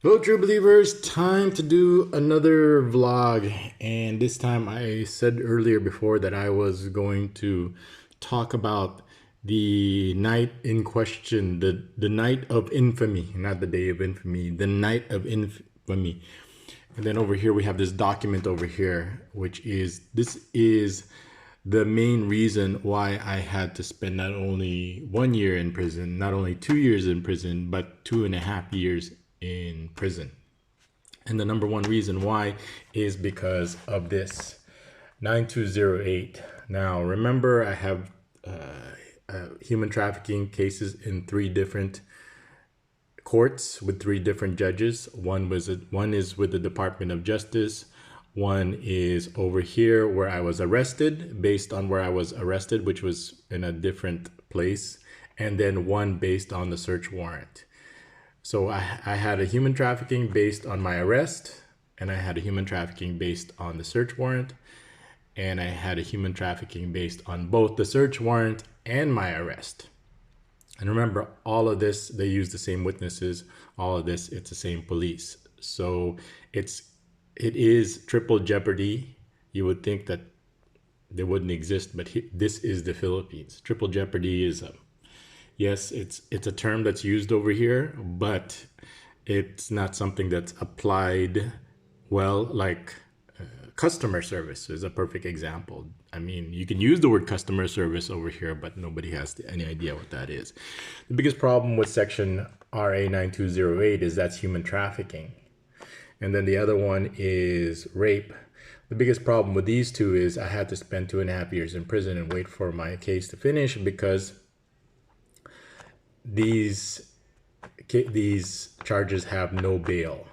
Hello, true believers. Time to do another vlog. And this time I said earlier before that I was going to talk about the night in question, the night of infamy, not the day of infamy, the night of infamy. And then over here we have this document over here, which is, this is the main reason why I had to spend not only 1 year in prison, not only 2 years in prison, but 2.5 years in prison. And the number one reason why is because of this 9208. Now, remember, I have human trafficking cases in 3 different courts with 3 different judges. One is with the Department of Justice. One is over here where I was arrested, based on where I was arrested, which was in a different place. And then one based on the search warrant. So I had a human trafficking based on my arrest, and I had a human trafficking based on the search warrant, and I had a human trafficking based on both the search warrant and my arrest. And remember, all of this, they use the same witnesses. All of this, it's the same police. So it is triple jeopardy. You would think that they wouldn't exist, but this is the Philippines. Triple jeopardy is yes, it's a term that's used over here, but it's not something that's applied well. Like customer service is a perfect example. I mean, you can use the word customer service over here, but nobody has any idea what that is. The biggest problem with section RA 9208 is that's human trafficking. And then the other one is rape. The biggest problem with these two is I had to spend 2.5 years in prison and wait for my case to finish because these charges have no bail.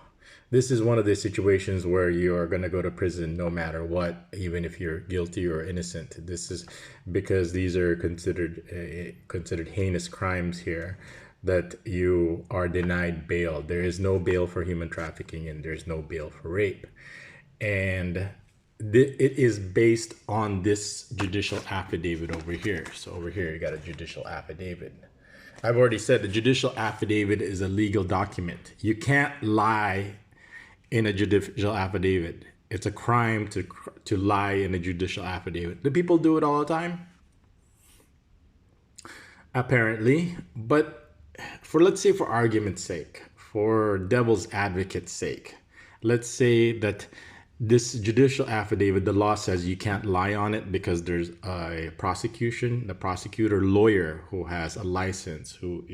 This is one of the situations where you are going to go to prison no matter what, even if you're guilty or innocent. This is because these are considered heinous crimes here, that you are denied bail. There is no bail for human trafficking and there's no bail for rape. And it is based on this judicial affidavit over here. So over here you got a judicial affidavit. I've already said the judicial affidavit is a legal document. You can't lie in a judicial affidavit. It's a crime to lie in a judicial affidavit. Do people do it all the time? Apparently, but let's say for argument's sake, for devil's advocate's sake, let's say that this judicial affidavit, the law says you can't lie on it because there's a prosecution, the prosecutor lawyer who has a license, who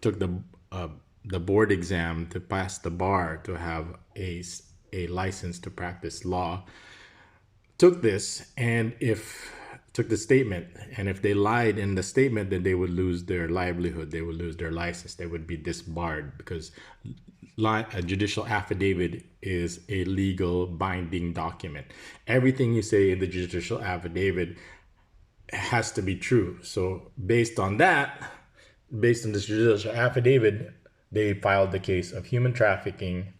took the board exam to pass the bar to have a license to practice law, took this, and took the statement, and if they lied in the statement, then they would lose their livelihood, they would lose their license, they would be disbarred, because a judicial affidavit is a legal binding document. Everything you say in the judicial affidavit has to be true. So based on this judicial affidavit, they filed the case of human trafficking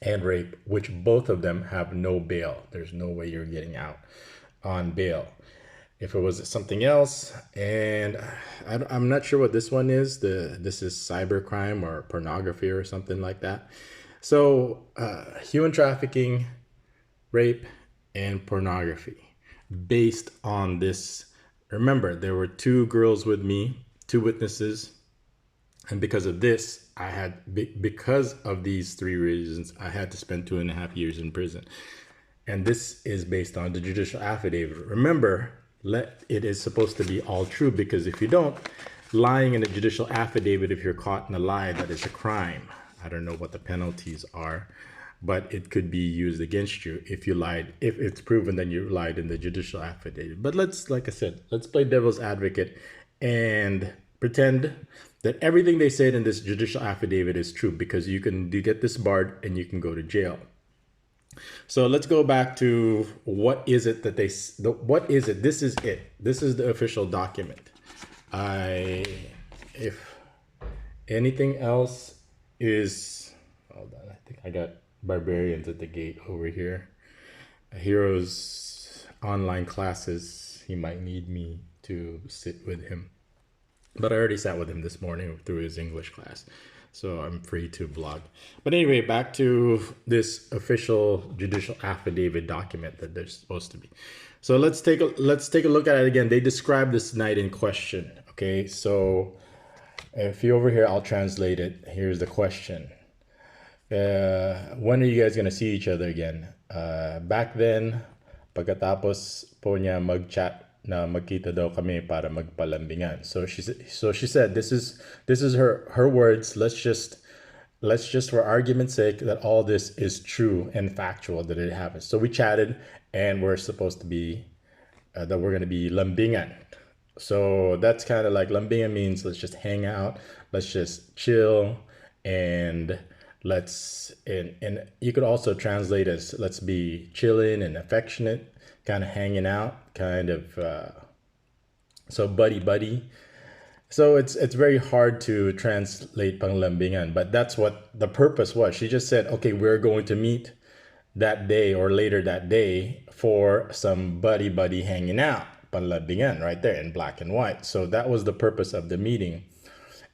and rape, which both of them have no bail. There's no way you're getting out on bail. If it was something else, and I'm not sure what this one is, this is cybercrime or pornography or something like that. So human trafficking, rape, and pornography based on this. Remember, there were 2 girls with me, 2 witnesses, and because of this, because of these 3 reasons, I had to spend 2.5 years in prison. And this is based on the judicial affidavit. Remember, it is supposed to be all true, because if you don't, lying in a judicial affidavit, if you're caught in a lie, that is a crime. I don't know what the penalties are, but it could be used against you if you lied, if it's proven that you lied in the judicial affidavit. But like I said, let's play devil's advocate and pretend that everything they said in this judicial affidavit is true, because you get disbarred and you can go to jail. So let's go back to what is it that what is it? This is it. This is the official document. If anything else is, hold on, I think I got barbarians at the gate over here. Heroes online classes. He might need me to sit with him. But I already sat with him this morning through his English class, so I'm free to vlog. But anyway, back to this official judicial affidavit document that they're supposed to be. So let's take a look at it again. They describe this night in question. Okay, so if you over here, I'll translate it. Here's the question. When are you guys gonna see each other again? Back then, pagkatapos po niya mag-chat na magkita daw kami para magpalambingan. So she said this is her words. Let's just for argument's sake that all this is true and factual that it happened. So we chatted and we're supposed to be that we're gonna be lambingan. So that's kind of like lambingan means let's just hang out, let's just chill, and and you could also translate as let's be chilling and affectionate, kind of hanging out, kind of so buddy. So it's very hard to translate panglambingan, but that's what the purpose was. She just said, okay, we're going to meet that day or later that day for some buddy hanging out, panglambingan, right there in black and white. So that was the purpose of the meeting.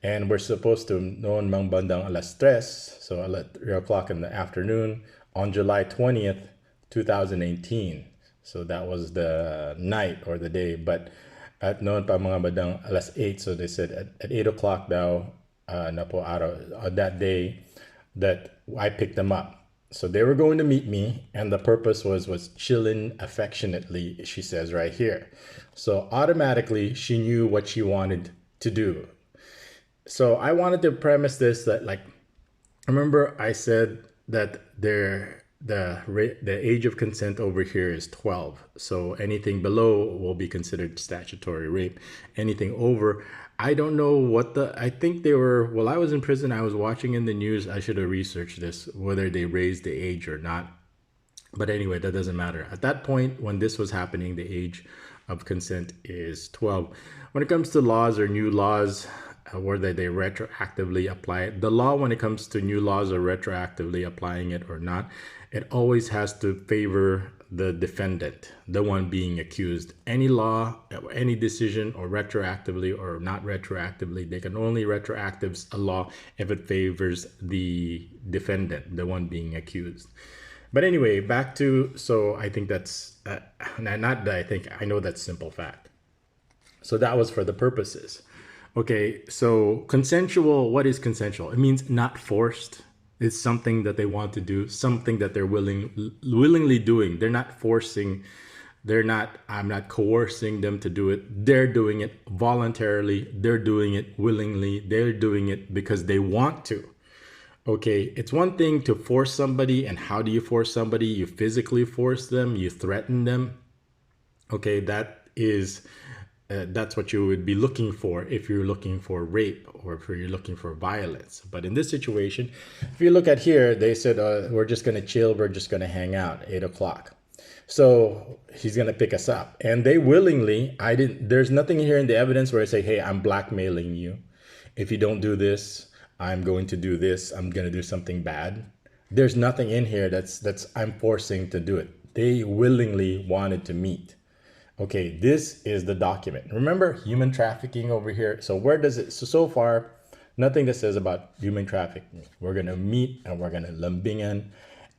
And we're supposed to noon mang bandang alas 3, so at 3 o'clock in the afternoon on July 20th, 2018. So that was the night or the day. But at noon pa mga bandang alas 8, so they said at 8 o'clock daw na po araw, that day that I picked them up. So they were going to meet me, and the purpose was chilling affectionately, she says right here. So automatically she knew what she wanted to do. So I wanted to premise this that, like, remember I said that the age of consent over here is 12. So anything below will be considered statutory rape. Anything over, I don't know I think they were, while I was in prison, I was watching in the news, I should have researched this, whether they raised the age or not. But anyway, that doesn't matter. At that point, when this was happening, the age of consent is 12. When it comes to laws or new laws, whether they retroactively apply it. The law, when it comes to new laws or retroactively applying it or not, it always has to favor the defendant, the one being accused. Any law, any decision, or retroactively or not retroactively, they can only retroactive a law if it favors the defendant, the one being accused. But anyway, back to, so I think that's, not that I think, I know that's simple fact. So that was for the purposes. Okay, so consensual, what is consensual? It means not forced. It's something that they want to do, something that they're willingly doing. They're not forcing, I'm not coercing them to do it. They're doing it voluntarily. They're doing it willingly. They're doing it because they want to. Okay, it's one thing to force somebody, and how do you force somebody? You physically force them, you threaten them. Okay, that's what you would be looking for if you're looking for rape or if you're looking for violence. But in this situation, if you look at here, they said, we're just going to chill. We're just going to hang out 8 o'clock. So he's going to pick us up. And they willingly, there's nothing here in the evidence where I say, hey, I'm blackmailing you. If you don't do this, I'm going to do this. I'm going to do something bad. There's nothing in here that's I'm forcing to do it. They willingly wanted to meet. Okay, this is the document. Remember human trafficking over here. So where does it, so far, nothing that says about human trafficking. We're gonna meet and we're gonna lambingan.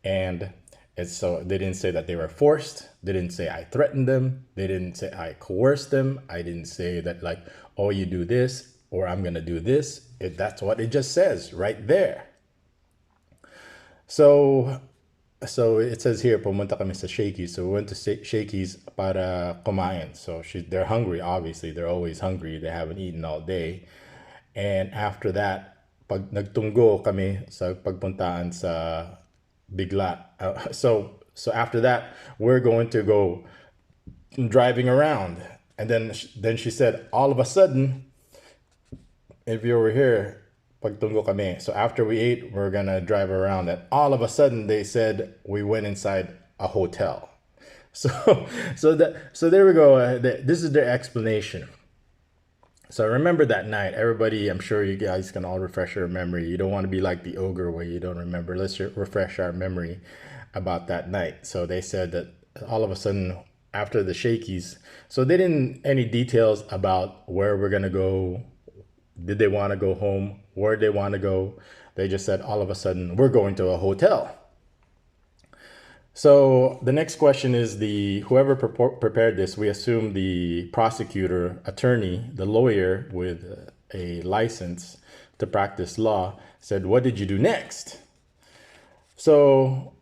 And it's so they didn't say that they were forced. They didn't say I threatened them. They didn't say I coerced them. I didn't say that like, oh, you do this or I'm gonna do this. That's what it just says right there. So it says here, pumunta kami sa Shakey's. So we went to Shakey's para kumain. So they're hungry, obviously. They're always hungry. They haven't eaten all day. And after that, pag nagtunggo kami sa pagpuntaan sa Bigla. So after that, we're going to go driving around. And then she said, all of a sudden, if you're over here, pagtunggo kami. So after we ate, we're gonna drive around. And all of a sudden, they said we went inside a hotel. So there we go. This is their explanation. So remember that night, everybody. I'm sure you guys can all refresh your memory. You don't want to be like the ogre where you don't remember. Let's refresh our memory about that night. So they said that all of a sudden after the Shakey's, so they didn't any details about where we're gonna go, Did they want to go home? Where they want to go? They just said all of a sudden, we're going to a hotel. So the next question is whoever prepared this, we assume the prosecutor, attorney, the lawyer with a license to practice law said, what did you do next? So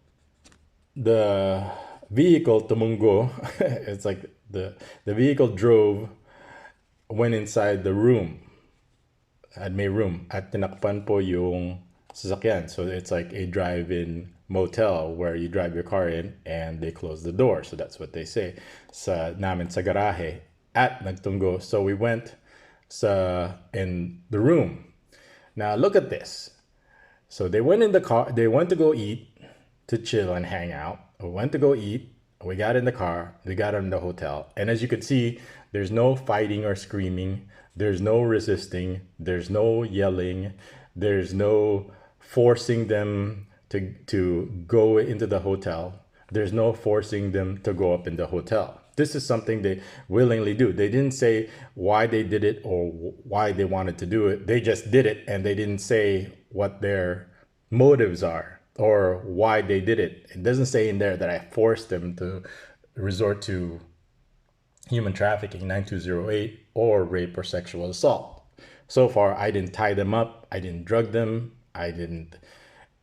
the vehicle tumungo, it's like the vehicle went inside the room, at may room, at tinakpan po yung sasakyan. So it's like a drive-in motel where you drive your car in and they close the door. So that's what they say. Sa namin sa garahe at nagtunggo. So we went in the room. Now look at this. So they went in the car, they went to go eat, to chill and hang out. We went to go eat. We got in the car, we got in the hotel. And as you could see, there's no fighting or screaming. There's no resisting. There's no yelling. There's no forcing them to go into the hotel. There's no forcing them to go up in the hotel. This is something they willingly do. They didn't say why they did it or why they wanted to do it. They just did it, and they didn't say what their motives are or why they did it. It doesn't say in there that I forced them to resort to human trafficking 9208 or rape or sexual assault. So far, I didn't tie them up. I didn't drug them. I didn't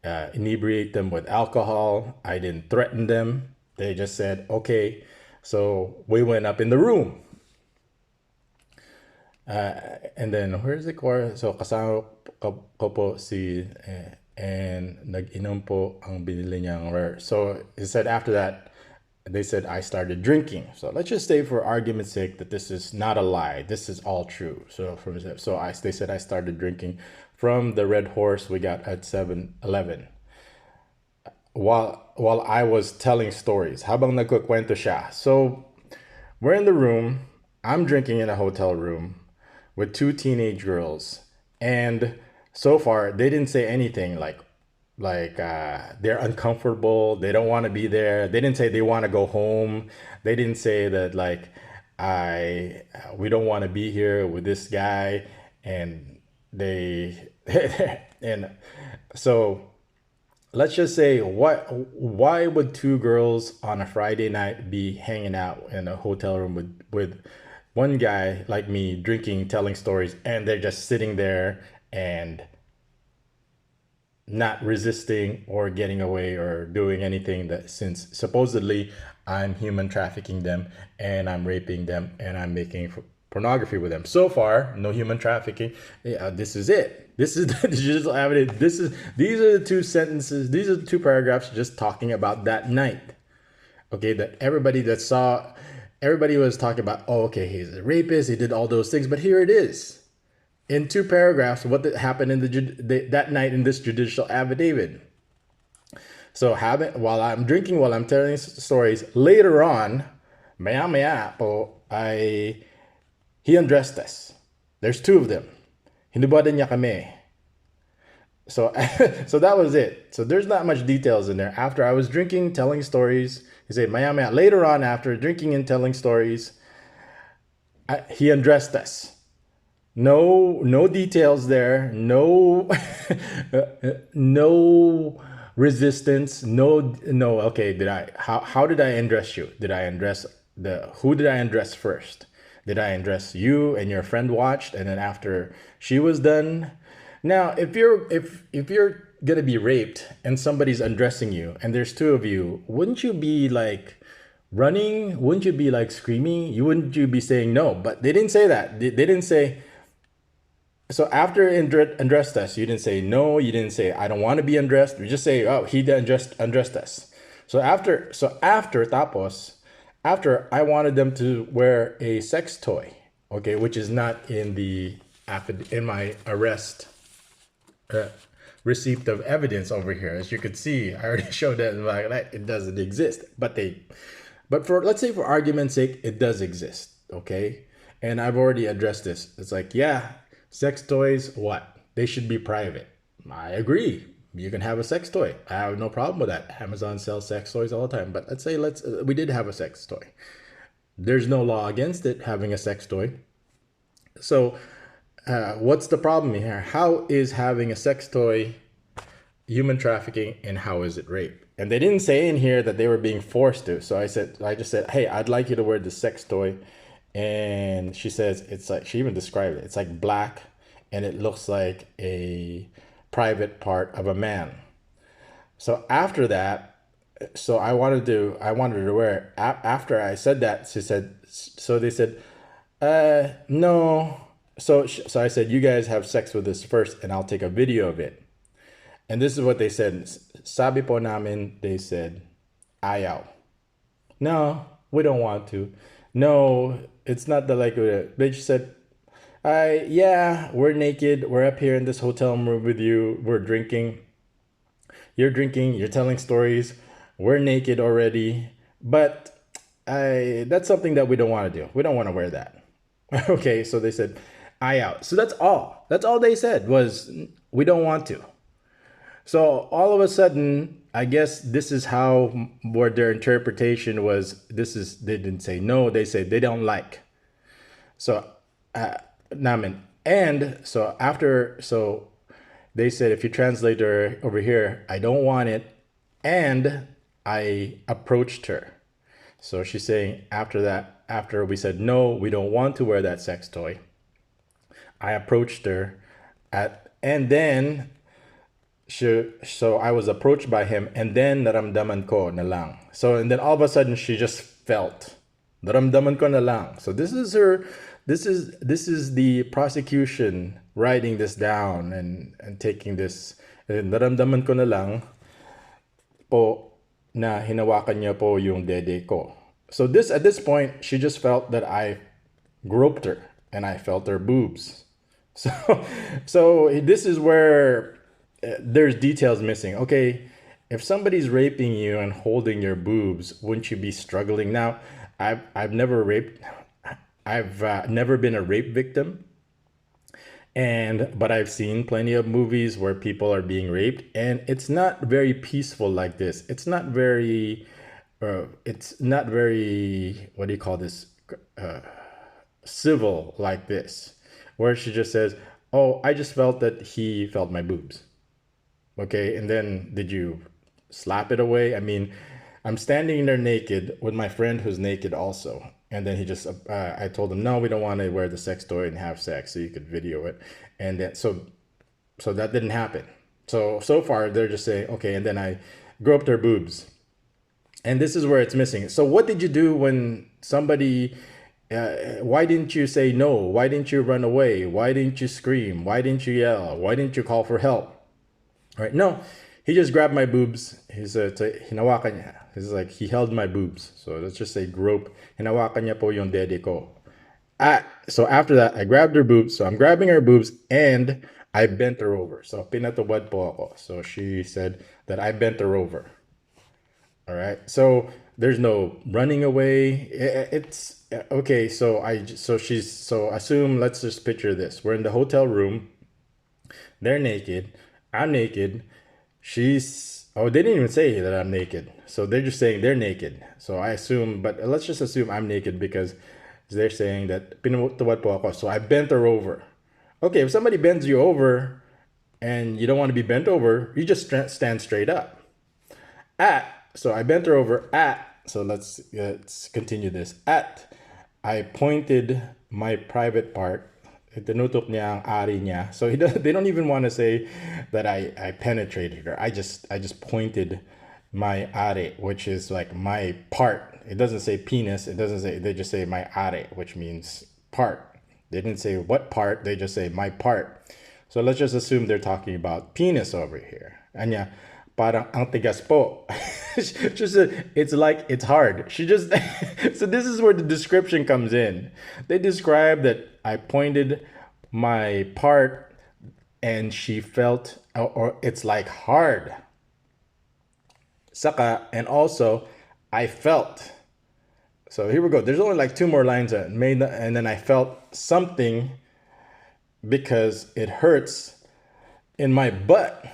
inebriate them with alcohol. I didn't threaten them. They just said, okay. So we went up in the room. And then, where's the core? So kasama ko po si, and nag-inom po ang binili niyang rare. So he said after that, they said I started drinking. So let's just say for argument's sake that this is not a lie. This is all true. So they said I started drinking from the Red Horse we got at 7-Eleven. While I was telling stories. Habang nagkukwento siya. So we're in the room. I'm drinking in a hotel room with two teenage girls. And so far, they didn't say anything like they're uncomfortable, they don't want to be there. They didn't say they want to go home. They didn't say that like we don't want to be here with this guy. And they and so let's just say why would two girls on a Friday night be hanging out in a hotel room with one guy like me drinking, telling stories, and they're just sitting there and not resisting or getting away or doing anything, that since supposedly I'm human trafficking them and I'm raping them and I'm making pornography with them. So far, no human trafficking. This is it. This is the digital evidence. These are the two sentences. These are the two paragraphs just talking about that night. Okay, that everybody was talking about, oh, okay, he's a rapist, he did all those things, but here it is. In two paragraphs, what happened in that night in this judicial affidavit. So while I'm drinking, while I'm telling stories, later on, maya po, he undressed us. There's two of them. Hinubadan niya kami. So that was it. So there's not much details in there. After I was drinking, telling stories, he said, maya. Later on, after drinking and telling stories, he undressed us. No details there. No, no resistance. No. Okay. How did I undress you? Who did I undress first? Did I undress you and your friend watched, and then after she was done? Now, if you're gonna be raped and somebody's undressing you and there's two of you, wouldn't you be like running? Wouldn't you be like screaming? Wouldn't you be saying no? But they didn't say that. They didn't say. So after undressed us, you didn't say no. You didn't say I don't want to be undressed. You just say, oh, he undressed us. So after tapos, after I wanted them to wear a sex toy, okay, which is not in my arrest receipt of evidence over here. As you could see, I already showed that it doesn't exist. But let's say for argument's sake, it does exist, okay? And I've already addressed this. It's like, yeah, sex toys, what? They should be private. I agree. You can have a sex toy. I have no problem with that. Amazon sells sex toys all the time. But let's say we did have a sex toy. There's no law against it, having a sex toy. So what's the problem here? How is having a sex toy human trafficking, and how is it rape? And they didn't say in here that they were being forced to. So I just said, hey, I'd like you to wear the sex toy. And she says, it's like, she even described it. It's like black and it looks like a private part of a man. So after that, so I wanted her to wear it. After I said that, she said, so they said, no. So I said, you guys have sex with this first and I'll take a video of it. And this is what they said. Sabi po namin, they said, ayaw. No, we don't want to. No, it's not the like they just said, yeah, we're naked. We're up here in this hotel room with you. We're drinking. You're drinking. You're telling stories. We're naked already. But that's something that we don't want to do. We don't want to wear that. Okay, so they said, ayaw. So that's all. That's all they said was, we don't want to. So all of a sudden, I guess this is how where their interpretation was. They didn't say no, they said they don't like. So namin. And so they said, if you translate her over here, I don't want it. And I approached her. So she's saying after that, after we said no, we don't want to wear that sex toy, I approached her and then so I was approached by him, and then naramdaman ko na lang. So and then all of a sudden she just felt naramdaman ko na lang. So this is the prosecution writing this down and taking this. Naramdaman ko na lang po na hinawakan niya po yung dede ko. So at this point she just felt that I groped her and I felt her boobs. So this is where there's details missing. Okay, if somebody's raping you and holding your boobs, wouldn't you be struggling? Now, I've never raped. I've never been a rape victim, but I've seen plenty of movies where people are being raped, and it's not very peaceful like this. It's not very. What do you call this? Civil like this, where she just says, "Oh, I just felt that he felt my boobs." Okay, and then did you slap it away? I mean, I'm standing there naked with my friend who's naked also. And then I told him, no, we don't want to wear the sex toy and have sex, so you could video it. And then, so that didn't happen. So far, they're just saying, okay, and then I groped her boobs. And this is where it's missing. So what did you do when somebody, why didn't you say no? Why didn't you run away? Why didn't you scream? Why didn't you yell? Why didn't you call for help? All right, no, he just grabbed my boobs. Hinawakan niya. He's like, he held my boobs. So let's just say grope. Hinawakan niya po yung dede ko. So after that, I grabbed her boobs. So I'm grabbing her boobs and I bent her over. So pinatawad po ako. So she said that I bent her over. All right. So there's no running away. It's okay. So assume, let's just picture this. We're in the hotel room. They're naked. I'm naked. They didn't even say that I'm naked. So they're just saying they're naked. So I assume, but let's just assume I'm naked because they're saying that pinatawad po ako. So I bent her over. Okay, if somebody bends you over and you don't want to be bent over, you just stand straight up. So I bent her over so let's continue this. I pointed my private part. Tinutok niya ang ari niya. So they don't even want to say that I penetrated her. I just pointed my are, which is like my part. It doesn't say penis. It doesn't say, they just say my are, which means part. They didn't say what part, they just say my part. So let's just assume they're talking about penis over here. Anya, parang ang tigas po. It's like, it's hard. So this is where the description comes in. They describe that I pointed my part and she felt, or it's like hard. Saka, and also I felt. So here we go. There's only like 2 more lines and then I felt something because it hurts in my butt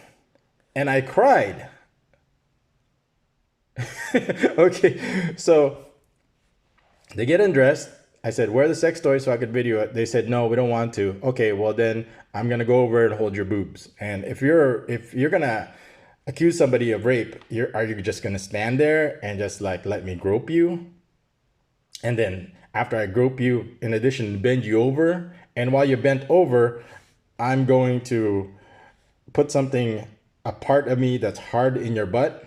and I cried. Okay, so they get undressed. I said, where are the sex toys so I could video it? They said, no, we don't want to. Okay, well then I'm gonna go over and hold your boobs. And if you're gonna accuse somebody of rape, are you just gonna stand there and just like let me grope you? And then after I grope you, in addition, bend you over. And while you're bent over, I'm going to put something, a part of me that's hard in your butt,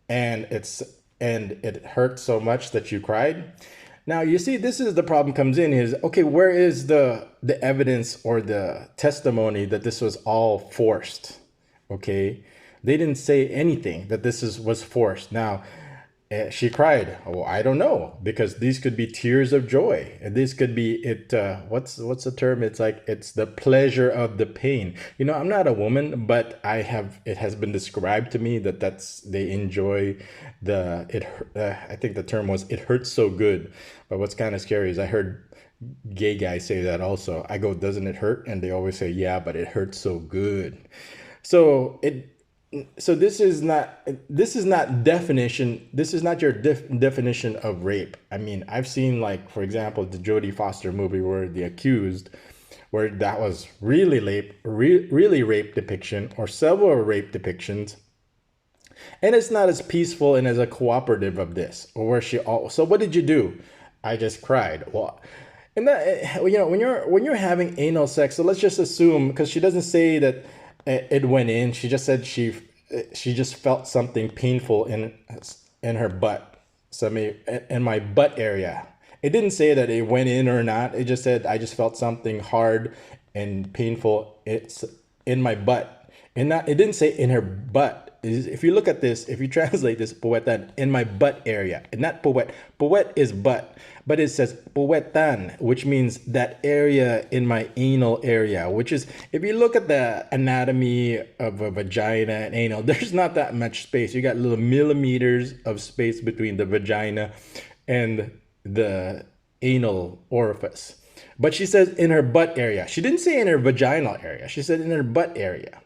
and it hurt so much that you cried. Now you see, this is the problem comes in is, okay, where is the evidence or the testimony that this was all forced? Okay, they didn't say anything that was forced. Now she cried. Oh, I don't know, because these could be tears of joy. And this could be what's the term? It's like it's the pleasure of the pain. You know, I'm not a woman, but it has been described to me that they enjoy I think the term was it hurts so good. But what's kind of scary is I heard gay guys say that also. I go, doesn't it hurt? And they always say, yeah, but it hurts so good. So this is not definition. This is not your definition of rape. I mean, I've seen, like, for example, the Jodie Foster movie where The Accused, where that was really rape depiction, or several rape depictions. And it's not as peaceful and as a cooperative of this, or where so what did you do? I just cried. Well, and that, you know, when you're having anal sex, so let's just assume, because she doesn't say that it went in. She just said she just felt something painful in her butt, in my butt area. It didn't say that it went in or not. It just said I just felt something hard and painful. It's in my butt, and not. It didn't say in her butt. If you look at this, if you translate this, puwetan, in my butt area, and not puwet. Puwet is butt, but it says puwetan, which means that area in my anal area, which is, if you look at the anatomy of a vagina and anal, there's not that much space. You got little millimeters of space between the vagina and the anal orifice. But she says in her butt area. She didn't say in her vaginal area. She said in her butt area.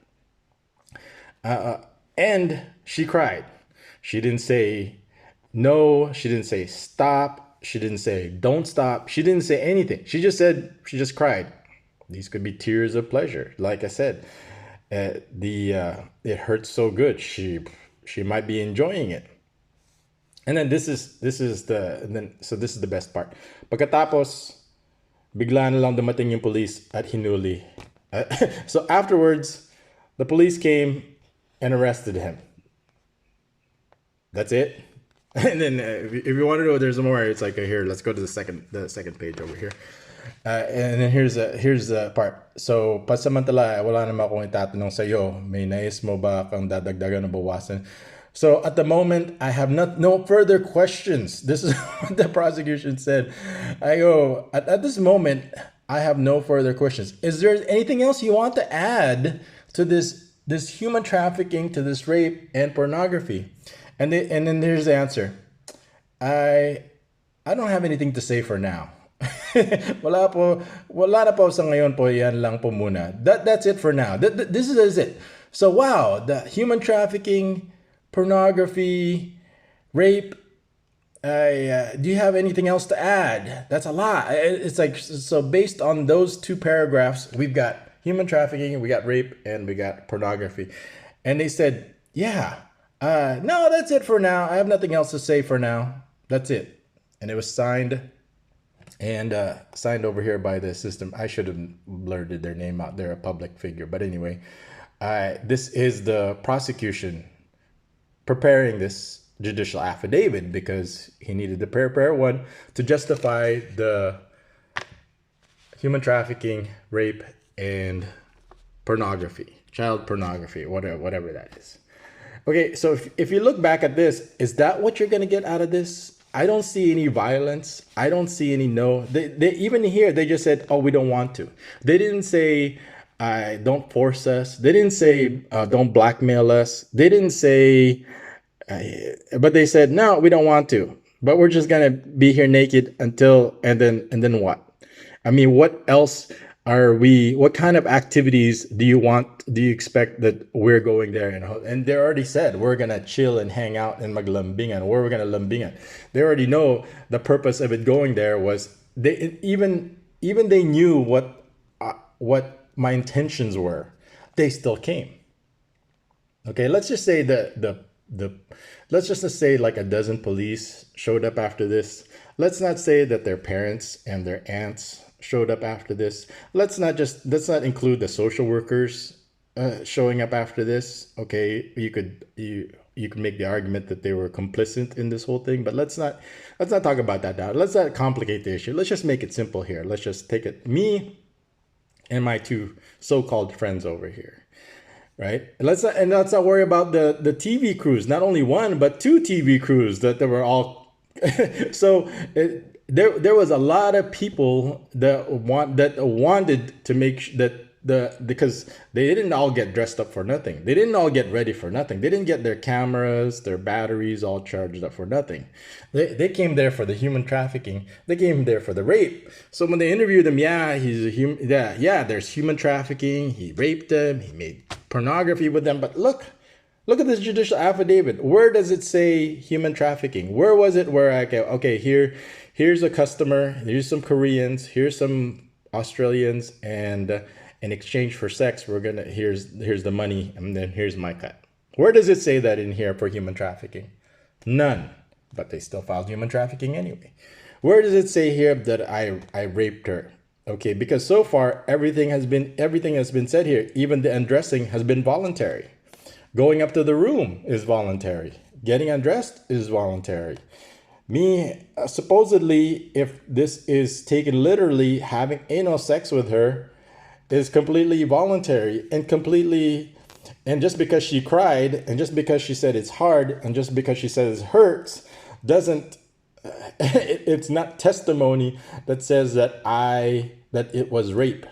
And she cried. She didn't say no. She didn't say stop. She didn't say don't stop. She didn't say anything. She just cried. These could be tears of pleasure. Like I said, it hurts so good. She might be enjoying it. And then this is the best part. Pagkatapos, bigla na lang dumating yung police at hinuli. So afterwards, the police came and arrested him. That's it. And then if you want to know, there's more. It's like, here, let's go to the second page over here. And then here's the part. So, pasamantala, wala naman akong itatanong sa'yo. May nais mo ba kang dadagdagan o bawasan? So at the moment, I have no further questions. This is what the prosecution said. I go, at this moment, I have no further questions. Is there anything else you want to add to this human trafficking, to this rape and pornography? And then here's the answer. I don't have anything to say for now. wala na po sa ngayon po, yan lang po muna. That's it for now. This is it. So wow, the human trafficking, pornography, rape. Do you have anything else to add? That's a lot. It's like, so based on those two paragraphs, we've got human trafficking, we got rape, and we got pornography. And they said, yeah, no, that's it for now. I have nothing else to say for now. That's it. And it was signed over here by the system. I should have blurted their name out. They're a public figure. But anyway, this is the prosecution preparing this judicial affidavit, because he needed to prepare one to justify the human trafficking, rape, and pornography, child pornography, whatever that is. Okay, so if you look back at this, is that what you're going to get out of this? I don't see any violence. I don't see any They even here, they just said, oh, we don't want to. They didn't say, don't force us. They didn't say, don't blackmail us. They didn't say, but they said, no, we don't want to. But we're just going to be here naked until, and then what? I mean, what else what kind of activities do you expect that we're going there? And they already said, we're going to chill and hang out and maglambingan. Where we're going to lambingan. They already know the purpose of it going there was they even they knew what my intentions were. They still came. Okay, let's just say the let's just say like a dozen police showed up after this. Let's not say that their parents and their aunts showed up after this. Let's not include the social workers showing up after this. Okay, you could make the argument that they were complicit in this whole thing, but let's not talk about that now. Let's not complicate the issue. Let's just make it simple here. Let's just take it me and my two so-called friends over here, right? Let's not worry about the TV crews. Not only one, but two TV crews that they were all. There was a lot of people that wanted to make that because they didn't all get dressed up for nothing. They didn't all get ready for nothing. They didn't get their cameras, their batteries all charged up for nothing. They came there for the human trafficking. They came there for the rape. So when they interviewed him, yeah, he's a human. Yeah, there's human trafficking. He raped them. He made pornography with them. But look at this judicial affidavit. Where does it say human trafficking? Where was it where I go, okay, here's a customer, here's some Koreans, here's some Australians, and in exchange for sex, here's the money, and then here's my cut. Where does it say that in here for human trafficking? None. But they still filed human trafficking anyway. Where does it say here that I raped her? Okay, because so far everything has been said here. Even the undressing has been voluntary. Going up to the room is voluntary. Getting undressed is voluntary. Supposedly, if this is taken literally, having anal sex with her is completely voluntary and just because she cried and just because she said it's hard and just because she says it hurts doesn't it's not testimony that says that it was rape.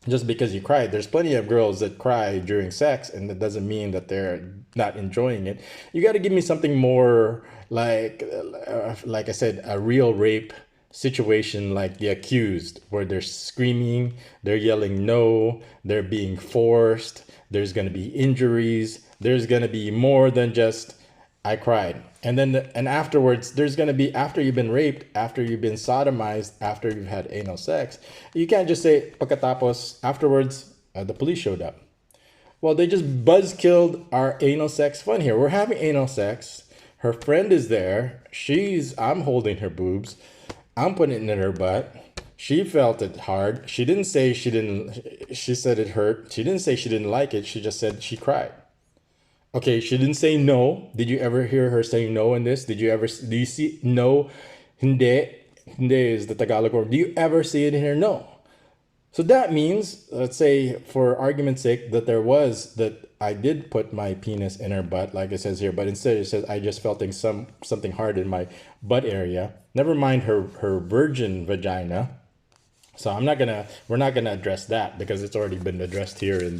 Just because you cried, there's plenty of girls that cry during sex, and that doesn't mean that they're not enjoying it. You got to give me something more like I said, a real rape situation, like the accused, where they're screaming, they're yelling no, they're being forced, there's going to be injuries, there's going to be more than just I cried. And then and afterwards, there's going to be, after you've been raped, after you've been sodomized, after you've had anal sex, you can't just say pagkatapos afterwards the police showed up. Well, they just buzzkilled our anal sex fun here. We're having anal sex. Her friend is there. I'm holding her boobs. I'm putting it in her butt. She felt it hard. She didn't say she said it hurt. She didn't say she didn't like it. She just said she cried. Okay, she didn't say no. Did you ever hear her saying no in this? Do you see no? Hindi is the Tagalog word. Do you ever see it in here? No. So that means, let's say for argument's sake, that I did put my penis in her butt, like it says here, but instead it says I just felt something hard in my butt area. Never mind her virgin vagina. So we're not gonna address that because it's already been addressed here in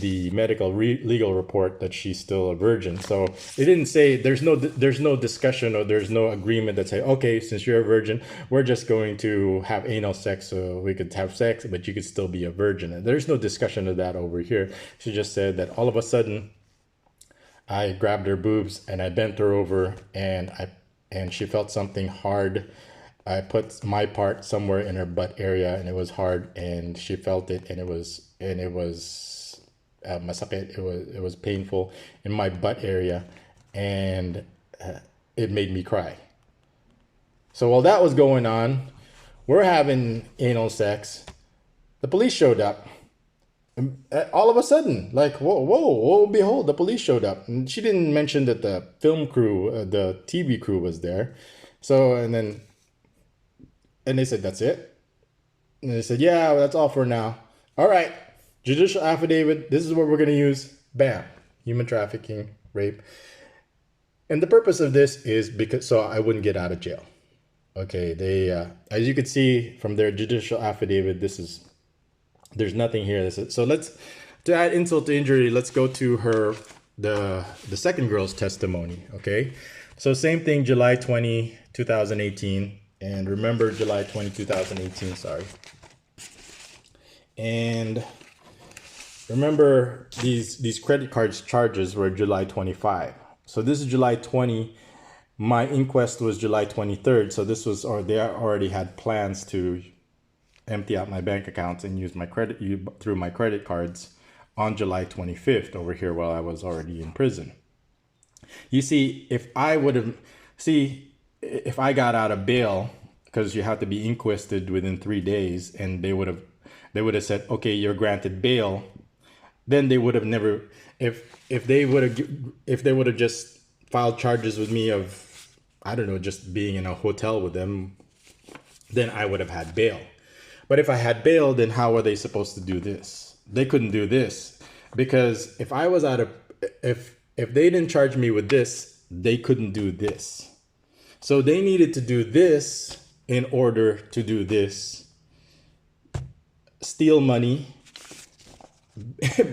the medical legal report that she's still a virgin. So it didn't say, there's no discussion or there's no agreement that say, okay, since you're a virgin, we're just going to have anal sex so we could have sex, but you could still be a virgin. And there's no discussion of that over here. She just said that all of a sudden I grabbed her boobs and I bent her over and she felt something hard. I put my part somewhere in her butt area and it was hard and she felt it and it was masakit. It was painful in my butt area and it made me cry. So while that was going on, we're having anal sex. The police showed up. All of a sudden, like, whoa, behold, the police showed up. And she didn't mention that the film crew, the TV crew was there. So, and they said, that's it. And they said, yeah, that's all for now. All right. Judicial affidavit, this is what we're going to use. Bam. Human trafficking, rape. And the purpose of this is so I wouldn't get out of jail. Okay, they, as you can see from their judicial affidavit, there's nothing here. So to add insult to injury, let's go to the second girl's testimony, okay? So same thing, July 20, 2018. And remember July 20, 2018, sorry. And remember, these credit cards charges were July 25. So this is July 20. My inquest was July 23rd, so this was, or they already had plans to empty out my bank accounts and use my credit through my credit cards on July 25th over here while I was already in prison. You see, if I got out of bail, because you have to be inquested within 3 days, and they would have said, okay, you're granted bail, then they would have never, if they would have just filed charges with me of, I don't know, just being in a hotel with them, then I would have had bail. But if I had bail, then how are they supposed to do this? They couldn't do this, because if I was out of, if they didn't charge me with this, they couldn't do this. So they needed to do this in order to do this. Steal money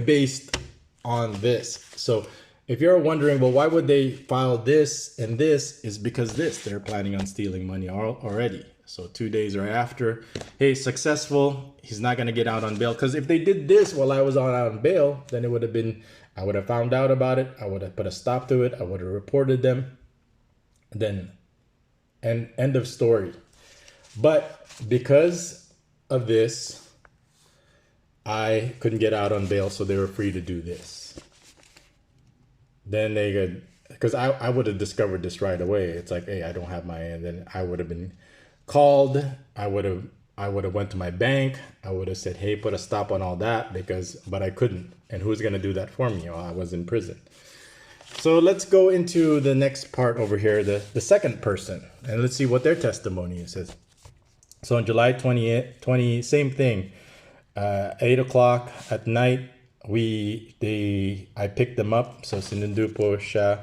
based on this. So if you're wondering, well, why would they file this and this, is because they're planning on stealing money already. So 2 days or after, hey, successful, he's not going to get out on bail. Because if they did this while I was out on bail, then it would have been, I would have found out about it. I would have put a stop to it. I would have reported them. Then, and end of story. But because of this, I couldn't get out on bail, so they were free to do this. Then they could, because I would have discovered this right away. It's like, hey, I don't have my, and then I would have been called. I would have went to my bank. I would have said, hey, put a stop on all that, but I couldn't. And who's going to do that for me while I was in prison? So let's go into the next part over here, the second person, and let's see what their testimony says. So on July 20, same thing. 8 o'clock at night, I picked them up. So sinundo po siya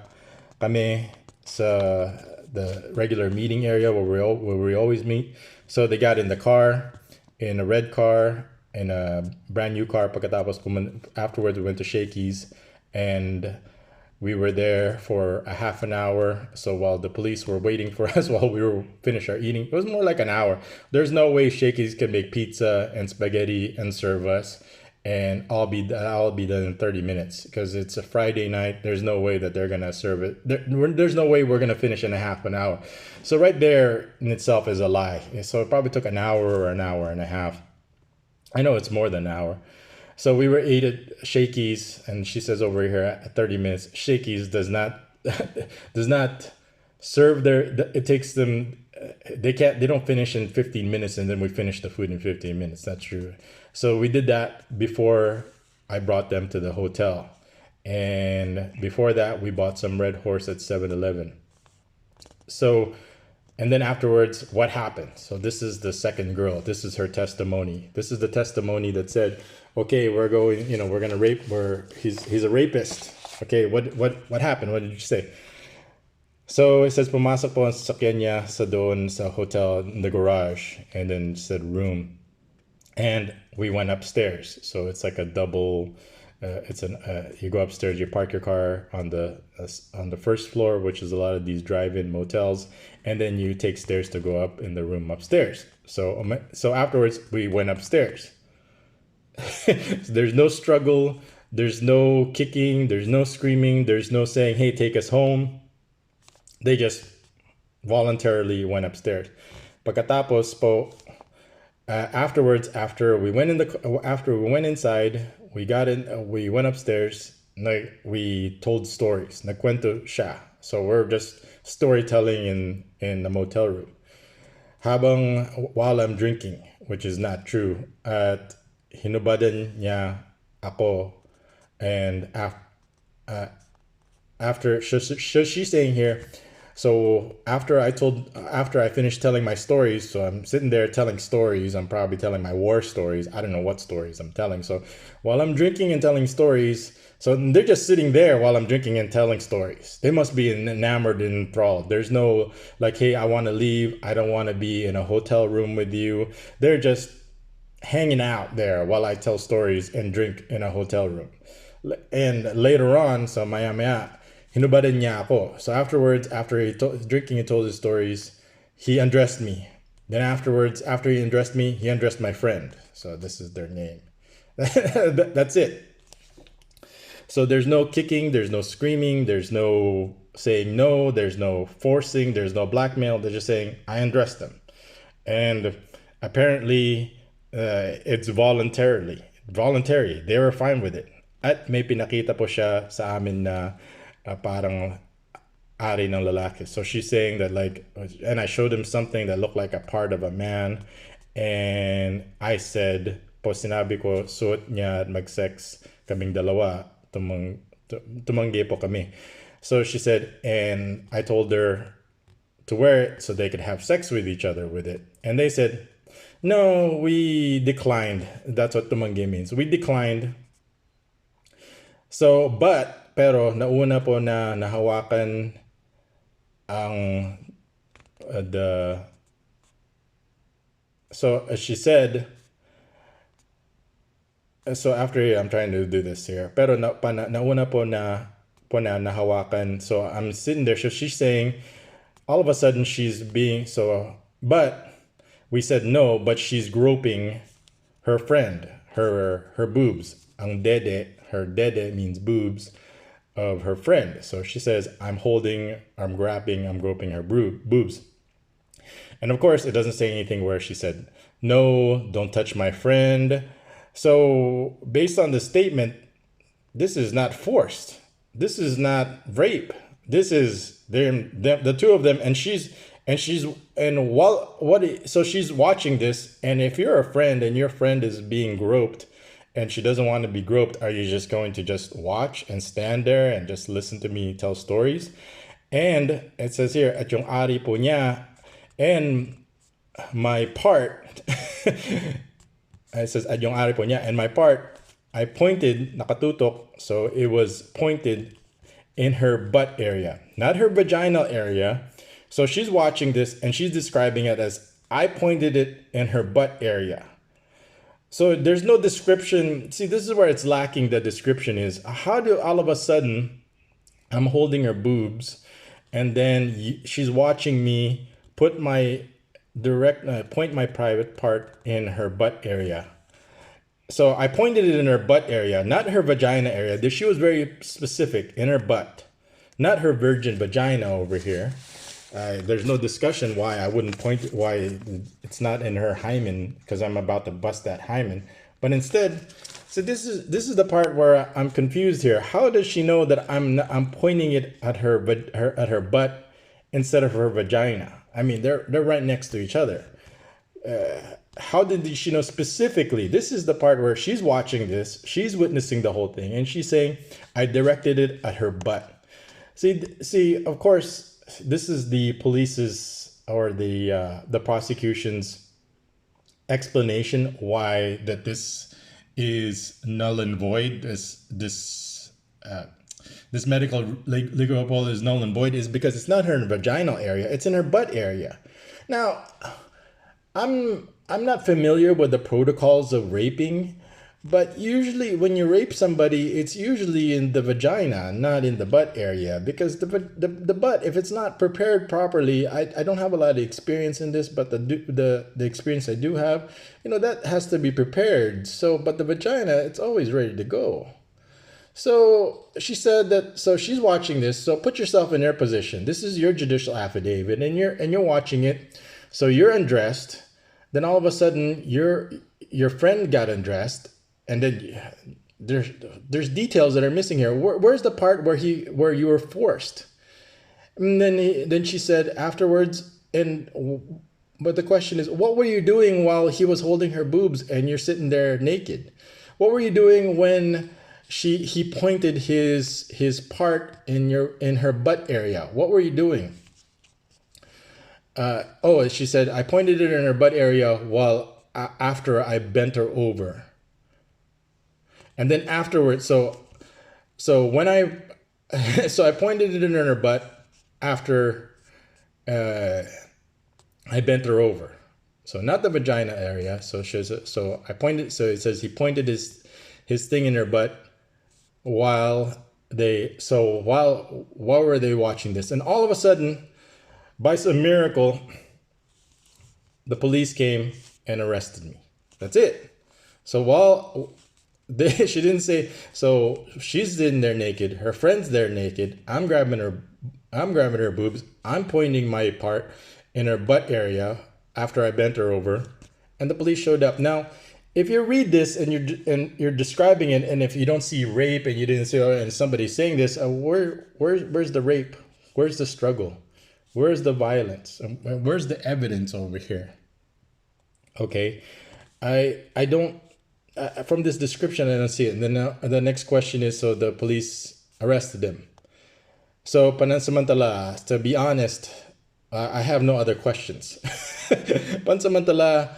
kami sa the regular meeting area where we always meet. So they got in the car, in a red car, in a brand new car. Afterwards, we went to Shakey's, and we were there for a half an hour. So while the police were waiting for us while we were finished our eating, it was more like an hour. There's no way Shakey's can make pizza and spaghetti and serve us, and I'll be done in 30 minutes, because it's a Friday night. There's no way that they're gonna serve it. There's no way we're gonna finish in a half an hour. So right there in itself is a lie. So it probably took an hour or an hour and a half. I know it's more than an hour. So we were ate at Shakey's, and she says over here at 30 minutes, Shakey's does not serve it takes them, they don't finish in 15 minutes and then we finish the food in 15 minutes. That's true. So we did that before I brought them to the hotel. And before that, we bought some Red Horse at 7-Eleven. So, and then afterwards, what happened? So this is the second girl. This is her testimony. This is the testimony that said, okay, we're gonna rape. He's a rapist. Okay, what happened? What did you say? So it says, pumasok po ang sasakyan niya sa doon sa hotel in the garage, and then said room, and we went upstairs. So it's like a double. You go upstairs, you park your car on the first floor, which is a lot of these drive-in motels, and then you take stairs to go up in the room upstairs. So afterwards we went upstairs. There's no struggle, there's no kicking, there's no screaming, there's no saying, hey, take us home. They just voluntarily went upstairs. Pagkatapos po, afterwards, after we went inside, we went upstairs, we told stories. Nagkwento siya. So we're just storytelling in the motel room. While I'm drinking, which is not true, at hinubadan niya ako, and after she's saying here, so after I finished telling my stories, so I'm sitting there telling stories, I'm probably telling my war stories, I don't know what stories I'm telling. So while I'm drinking and telling stories, so they're just sitting there while I'm drinking and telling stories. They must be enamored and enthralled. There's no like, hey, I want to leave, I don't want to be in a hotel room with you. They're just hanging out there while I tell stories and drink in a hotel room. And later on, so maya hinubadan niya ako. So afterwards, after drinking and told his stories, he undressed me. Then afterwards, after he undressed me, he undressed my friend. So this is their name. That's it. So there's no kicking, there's no screaming, there's no saying no, there's no forcing, there's no blackmail. They're just saying, I undressed them. And apparently, it's voluntary. They were fine with it. At may pinakita po siya sa amin na parang ari ng lalaki. So she's saying that like, and I showed him something that looked like a part of a man. And I said, po sinabi ko, suot niya at mag-sex kaming dalawa, tumanggi po kami. So she said, and I told her to wear it so they could have sex with each other with it. And they said, no, we declined. That's what tumanggi means. We declined. So, pero nauna po na nahawakan ang so as she said, so after I'm trying to do this here, pero nauna po na nahawakan. So I'm sitting there. So she's saying, all of a sudden she's being but we said no, but she's groping her friend, her boobs. Ang dede, her dede means boobs of her friend. So she says, I'm grabbing, I'm groping her boobs. And of course, it doesn't say anything where she said, no, don't touch my friend. So based on the statement, this is not forced. This is not rape. This is the two of them, so she's watching this. And if you're a friend and your friend is being groped and she doesn't want to be groped, are you just going to just watch and stand there and just listen to me tell stories? And it says here, at yung ari po niya, and my part, it says at yung ari po niya, and my part, I pointed, nakatutok, so it was pointed in her butt area, not her vaginal area. So she's watching this and she's describing it as, I pointed it in her butt area. So there's no description. See, this is where it's lacking. The description is, how do all of a sudden I'm holding her boobs and then she's watching me put my point my private part in her butt area. So I pointed it in her butt area, not her vagina area. She was very specific, in her butt, not her virgin vagina over here. There's no discussion why I wouldn't point it, why it's not in her hymen, because I'm about to bust that hymen. But instead, so this is the part where I'm confused here. How does she know that I'm pointing it at her butt instead of her vagina? I mean, they're right next to each other. How did she know specifically? This is the part where she's watching this, she's witnessing the whole thing, and she's saying, I directed it at her butt. See, of course, this is the police's or the prosecution's explanation why that this is null and void. This medical legal report is null and void is because it's not her vaginal area, it's in her butt area. Now, I'm not familiar with the protocols of raping, but usually when you rape somebody, it's usually in the vagina, not in the butt area, because the butt, if it's not prepared properly, I don't have a lot of experience in this, but the experience I do have, that has to be prepared. So, but the vagina, it's always ready to go. So she said that, so she's watching this. So put yourself in their position. This is your judicial affidavit and you're watching it. So you're undressed. Then all of a sudden your friend got undressed, and then there's details that are missing here. Where's the part where you were forced? And then she said afterwards, but the question is, what were you doing while he was holding her boobs and you're sitting there naked? What were you doing when he pointed his part in her butt area? What were you doing? She said, I pointed it in her butt area after I bent her over. And then afterwards, so when I pointed it in her butt after I bent her over. So not the vagina area. So I pointed. So it says he pointed his thing in her butt while were they watching this, and all of a sudden, by some miracle, the police came and arrested me. That's it. So she didn't say, so she's in there naked, her friend's there naked, I'm grabbing I'm grabbing her boobs. I'm pointing my part in her butt area after I bent her over, and the police showed up. Now, if you read this and you're describing it, and if you don't see rape and you didn't see and somebody saying this, where's the rape? Where's the struggle? Where's the violence? Where's the evidence over here? Okay, I don't from this description I don't see it. And then the next question is, so the police arrested him. So panansamantala, to be honest, I have no other questions. Pansamantala,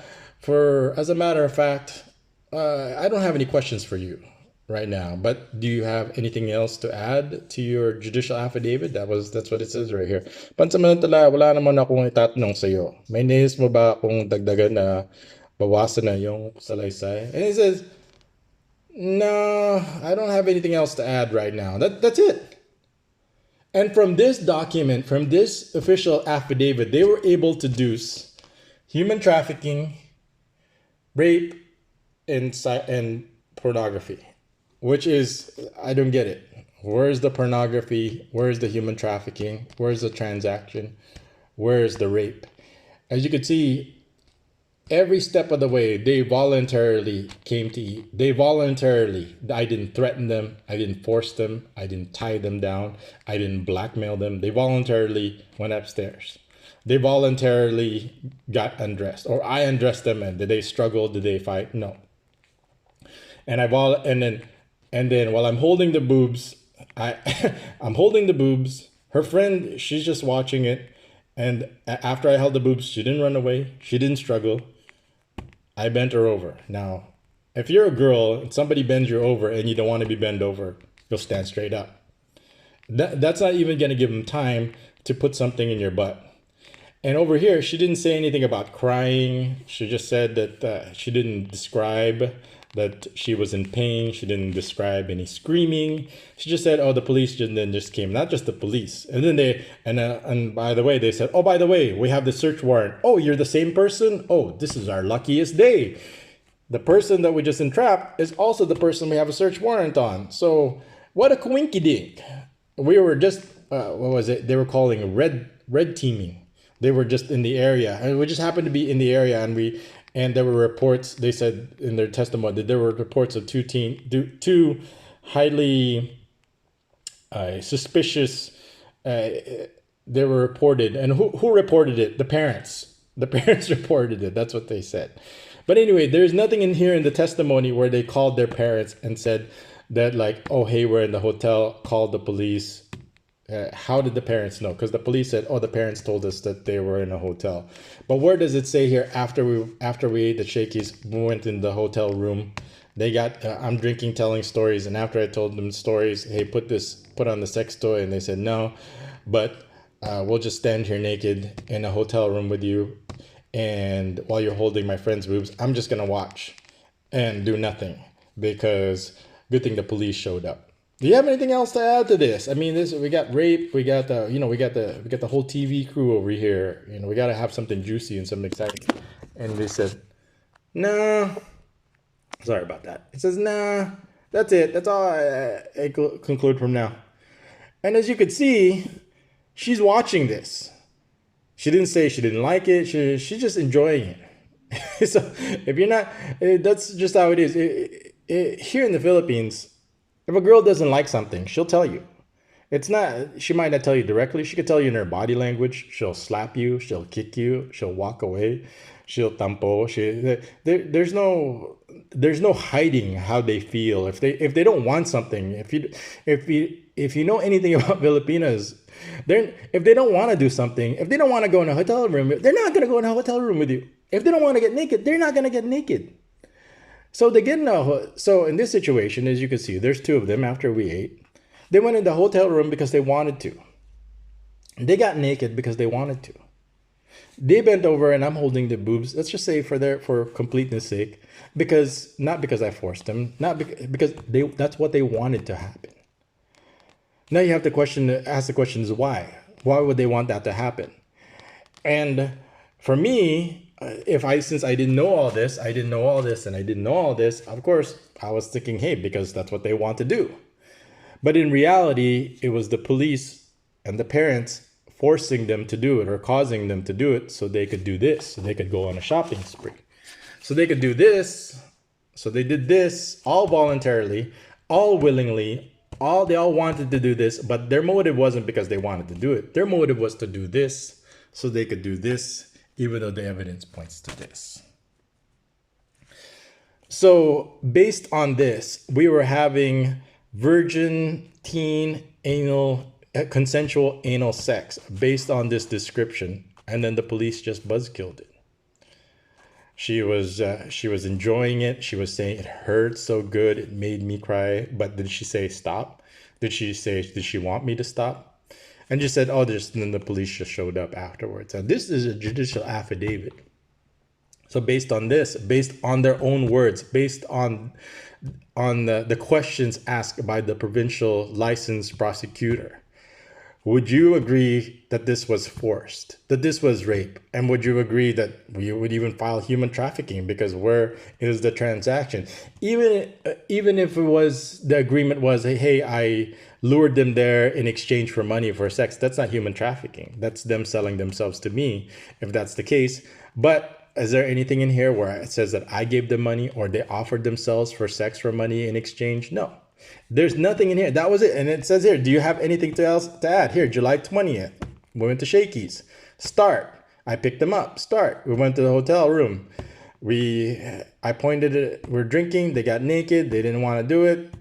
as a matter of fact, I don't have any questions for you right now. But do you have anything else to add to your judicial affidavit? That's what it says right here. Pansamantala, wala naman akong itatanong sa iyo. May nais mo ba akong dagdagan na bawasan na yung salaysay? And he says, no, I don't have anything else to add right now. That's it. And from this document, from this official affidavit, they were able to deduce human trafficking, rape, and pornography, which is, I don't get it. Where's the pornography? Where's the human trafficking? Where's the transaction? Where's the rape? As you can see, every step of the way, they voluntarily came to eat. I didn't threaten them. I didn't force them. I didn't tie them down. I didn't blackmail them. They voluntarily went upstairs. They voluntarily got undressed, or I undressed them. And did they struggle? Did they fight? No. And then while I'm holding the boobs, I'm holding the boobs. Her friend, she's just watching it. And after I held the boobs, she didn't run away. She didn't struggle. I bent her over. Now, if you're a girl and somebody bends you over and you don't want to be bent over, you'll stand straight up. That's not even going to give them time to put something in your butt. And over here, she didn't say anything about crying. She just said that she didn't describe that she was in pain. She didn't describe any screaming. She just said, oh, the police just came. Not just the police. And then and by the way, they said, oh, by the way, we have the search warrant. Oh, you're the same person? Oh, this is our luckiest day. The person that we just entrapped is also the person we have a search warrant on. So what a coinkydink. We were just, what was it? They were calling red teaming. They were just in the area, and we just happened to be in the area, and there were reports. They said in their testimony that there were reports of two highly suspicious. They were reported, and who reported it? The parents. The parents reported it. That's what they said. But anyway, there's nothing in here in the testimony where they called their parents and said that, like, oh, hey, we're in the hotel, called the police. How did the parents know? Because the police said, oh, the parents told us that they were in a hotel. But where does it say here, after we ate the shakies, we went in the hotel room, they got, I'm drinking, telling stories. And after I told them stories, hey, put on the sex toy. And they said, no, but we'll just stand here naked in a hotel room with you. And while you're holding my friend's boobs, I'm just going to watch and do nothing, because good thing the police showed up. Do you have anything else to add to this? I mean, we got rape, we got the whole TV crew over here. We got to have something juicy and something exciting. And they said, no. Sorry about that. It says, nah. That's it. That's all I conclude from now. And as you could see, she's watching this. She didn't say she didn't like it. She's just enjoying it. So if you're not, that's just how it is. Here in the Philippines, if a girl doesn't like something, she'll tell you. She might not tell you directly. She could tell you in her body language. She'll slap you. She'll kick you. She'll walk away. She'll tampo. There's no hiding how they feel. If they don't want something, if you know anything about Filipinas, if they don't want to do something, if they don't want to go in a hotel room, they're not going to go in a hotel room with you. If they don't want to get naked, they're not going to get naked. So so in this situation, as you can see, there's two of them after we ate. They went in the hotel room because they wanted to. They got naked because they wanted to. They bent over and I'm holding the boobs. Let's just say for completeness sake, not because I forced them, because that's what they wanted to happen. Now you have to ask the question is why? Why would they want that to happen? And for me, since I didn't know all this, of course, I was thinking, hey, because that's what they want to do. But in reality, it was the police and the parents forcing them to do it or causing them to do it so they could do this, so they could go on a shopping spree. So they could do this. So they did this all voluntarily, all willingly, they all wanted to do this, but their motive wasn't because they wanted to do it. Their motive was to do this so they could do this, even though the evidence points to this. So based on this, we were having virgin teen consensual anal sex based on this description, and then the police just buzzkilled it. She was enjoying it. She was saying it hurt so good, it made me cry. But did she say stop? Did she want me to stop? And she said, oh, and then the police just showed up afterwards. And this is a judicial affidavit. So based on this, based on their own words, based on the questions asked by the provincial licensed prosecutor, would you agree that this was forced, that this was rape? And would you agree that we would even file human trafficking, because where is the transaction? Even if it was, the agreement was, hey, I lured them there in exchange for money for sex, that's not human trafficking. That's them selling themselves to me, if that's the case. But is there anything in here where it says that I gave them money or they offered themselves for sex for money in exchange? No. There's nothing in here. That was it. And it says here, do you have anything else to add? Here, July 20th, we went to Shakey's. Start. I picked them up. Start. We went to the hotel room. I pointed it. We're drinking. They got naked. They didn't want to do it.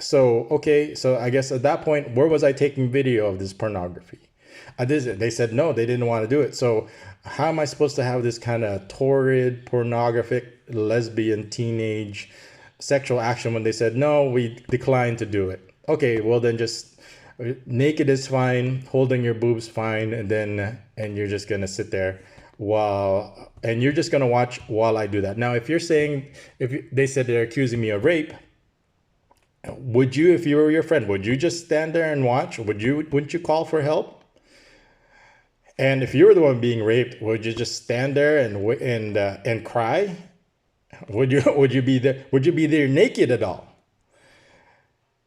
So I guess at that point, where was I taking video of this pornography? They said no, they didn't want to do it. So how am I supposed to have this kind of torrid, pornographic, lesbian, teenage sexual action when they said no, we declined to do it? Okay, well then just naked is fine, holding your boobs fine, and you're just gonna sit there and you're just gonna watch while I do that. Now, if you're saying, they said they're accusing me of rape, would you, if you were your friend, would you just stand there and watch? Wouldn't you call for help? And if you were the one being raped, would you just stand there and cry? Would you be there? Would you be there naked at all?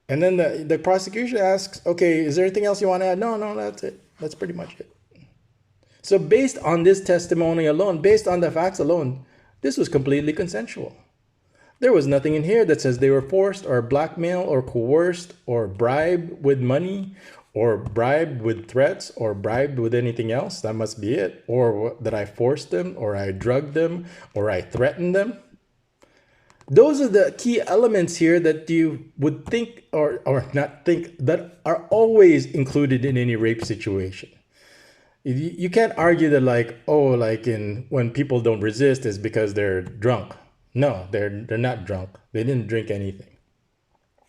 And then the prosecution asks, okay, is there anything else you want to add? No, that's it. That's pretty much it. So based on this testimony alone, based on the facts alone, this was completely consensual. There was nothing in here that says they were forced or blackmailed or coerced or bribed with money or bribed with threats or bribed with anything else. That must be it. Or that I forced them or I drugged them or I threatened them. Those are the key elements here that you would think or not think that are always included in any rape situation. You can't argue that when people don't resist is because they're drunk. No, they're not drunk. They didn't drink anything.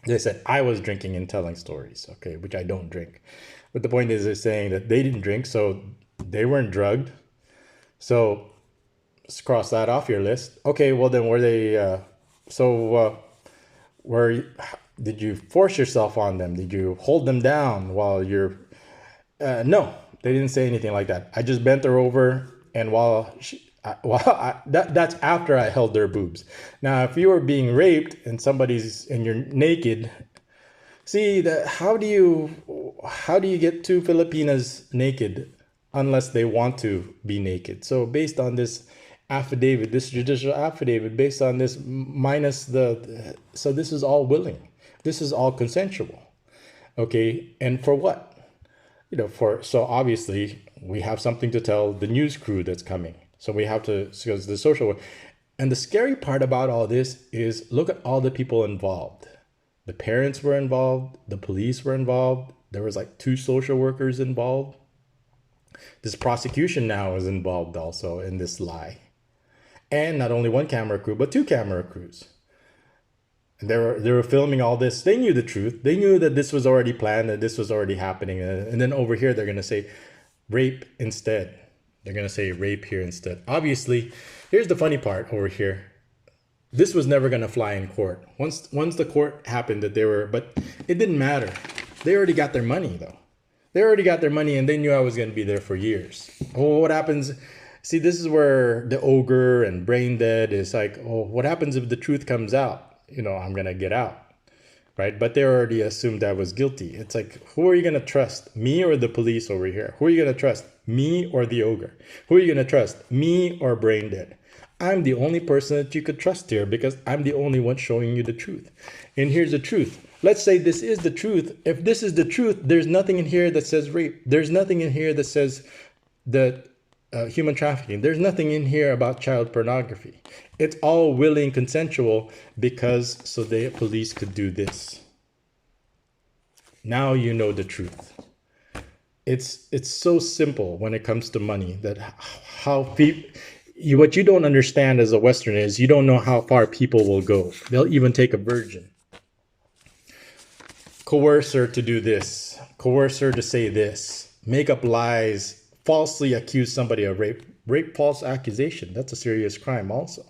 They said I was drinking and telling stories, okay, which I don't drink. But the point is, they're saying that they didn't drink, so they weren't drugged. So let's cross that off your list. Okay, well then were they? Did you force yourself on them? Did you hold them down while you're? No, they didn't say anything like that. I just bent her over, and that's after I held their boobs. Now, if you were being raped and you're naked, how do you get two Filipinas naked unless they want to be naked? So based on this affidavit, this judicial affidavit, based on this so this is all willing. This is all consensual. Okay, and for what? So obviously we have something to tell the news crew that's coming. So we have to, because the social work. And the scary part about all this is, look at all the people involved. The parents were involved. The police were involved. There was 2 social workers involved. This prosecution now is involved also in this lie. And not only 1 camera crew, but 2 camera crews. And they were filming all this. They knew the truth. They knew that this was already planned, that this was already happening. And then over here, they're going to say rape instead. They're going to say rape here instead. Obviously, here's the funny part over here. This was never going to fly in court. Once the court happened but it didn't matter. They already got their money though. They already got their money and they knew I was going to be there for years. Oh, what happens? See, this is where the ogre and brain dead is what happens if the truth comes out? I'm going to get out. right? But they already assumed I was guilty. It's like, who are you going to trust, me or the police over here? Who are you going to trust, me or the ogre? Who are you going to trust, me or brain dead? I'm the only person that you could trust here because I'm the only one showing you the truth. And here's the truth. Let's say this is the truth. If this is the truth, there's nothing in here that says rape. There's nothing in here that says that human trafficking. There's nothing in here about child pornography. It's all willing, consensual, because so the police could do this. Now you know the truth. It's so simple when it comes to money that how people. What you don't understand as a Westerner is you don't know how far people will go. They'll even take a virgin, coerce her to do this, coerce her to say this, make up lies, falsely accuse somebody of rape. Rape, false accusation, that's a serious crime also.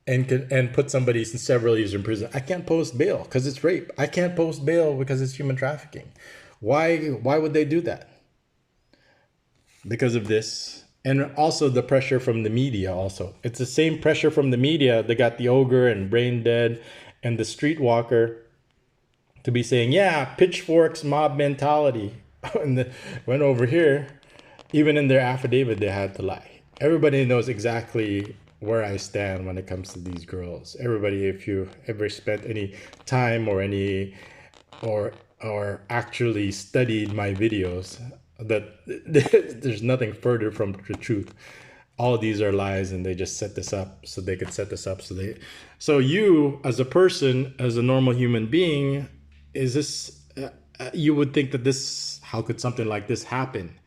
And put somebody several years in prison. I can't post bail because it's rape. I can't post bail because it's human trafficking. Why would they do that? Because of this. And also the pressure from the media also. It's the same pressure from the media that got the ogre and brain dead and the streetwalker to be saying, yeah, pitchforks, mob mentality. And went over here, even in their affidavit, they had to lie. Everybody knows exactly where I stand when it comes to these girls. Everybody, if you ever spent any time or actually studied my videos, that there's nothing further from the truth. All of these are lies, and they just set this up so they could set this up so you as a person, as a normal human being, is this you would think that this, how could something like this happen?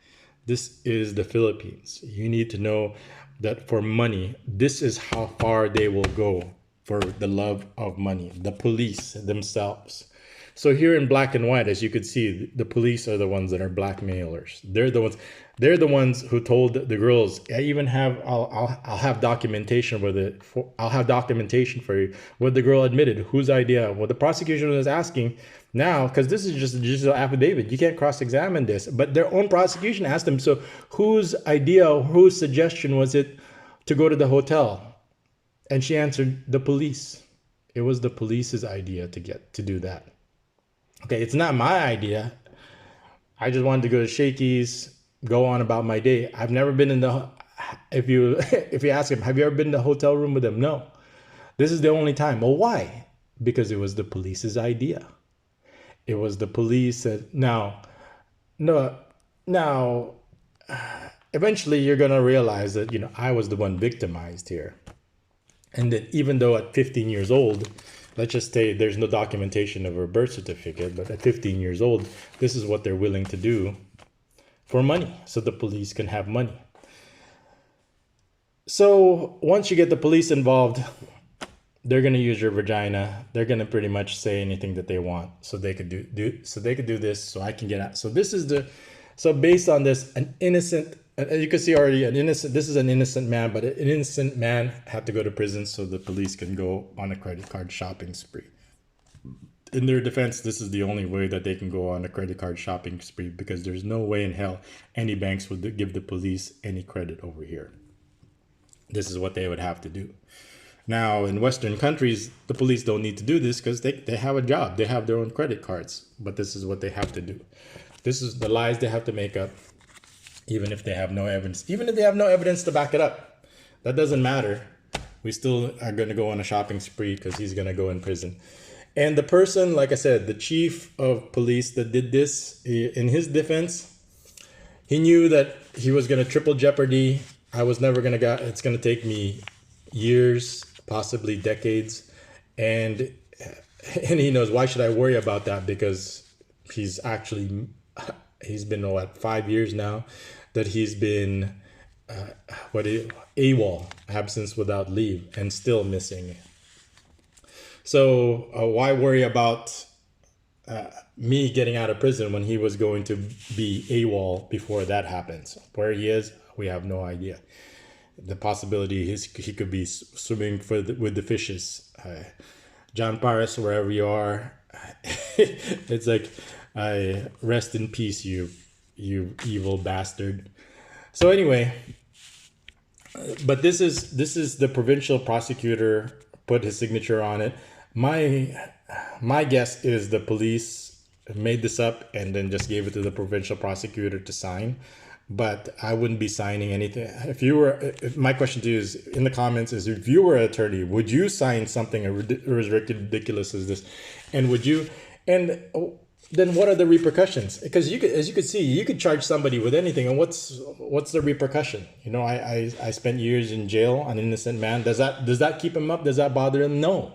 This is the Philippines. You need to know that for money, this is how far they will go for the love of money. The police themselves. So here in black and white, as you could see, the police are the ones that are blackmailers. They're the ones who told the girls. I even have I'll have documentation with it. I'll have documentation for you what the girl admitted, whose idea, what the prosecution was asking. Now, because this is just a digital affidavit, you can't cross-examine this. But their own prosecution asked them, so whose idea, whose suggestion was it to go to the hotel? And she answered, the police. It was the police's idea to do that. Okay, it's not my idea. I just wanted to go to Shakey's, go on about my day. I've never been in the, if you ask him, have you ever been in the hotel room with him? No. This is the only time. Well, why? Because it was the police's idea. It was the police that eventually you're going to realize that, I was the one victimized here. And that even though at 15 years old, let's just say there's no documentation of her birth certificate, but at 15 years old, this is what they're willing to do for money, so the police can have money. So once you get the police involved, they're going to use your vagina. They're going to pretty much say anything that they want, so they could do this, so I can get out. So based on this, an innocent, as you can see already, this is an innocent man, but an innocent man had to go to prison so the police can go on a credit card shopping spree. In their defense, this is the only way that they can go on a credit card shopping spree, because there's no way in hell any banks would give the police any credit over here. This is what they would have to do. Now, in Western countries, the police don't need to do this because they have a job. They have their own credit cards, but this is what they have to do. This is the lies they have to make up, even if they have no evidence. Even if they have no evidence to back it up, that doesn't matter. We still are going to go on a shopping spree because he's going to go in prison. And the person, like I said, the chief of police that did this, in his defense, he knew that he was going to triple jeopardy. I was never going to get, it's going to take me years, possibly decades. And he knows, why should I worry about that? Because he's been, 5 years now that he's been, AWOL, absence without leave, and still missing. So why worry about me getting out of prison when he was going to be AWOL before that happens? Where he is, we have no idea. The possibility is he could be swimming with the fishes. John Paris, wherever you are, it's like, rest in peace, you evil bastard. So anyway, but this is the provincial prosecutor put his signature on it. My my guess is the police made this up and then just gave it to the provincial prosecutor to sign. But I wouldn't be signing anything. If you were, if, my question to you is in the comments is, if you were an attorney, would you sign something as ridiculous as this? And would you, and then what are the repercussions? Because you could, as you could see, you could charge somebody with anything. And what's the repercussion? You know, I spent years in jail, an innocent man. Does that keep him up? Does that bother him? No,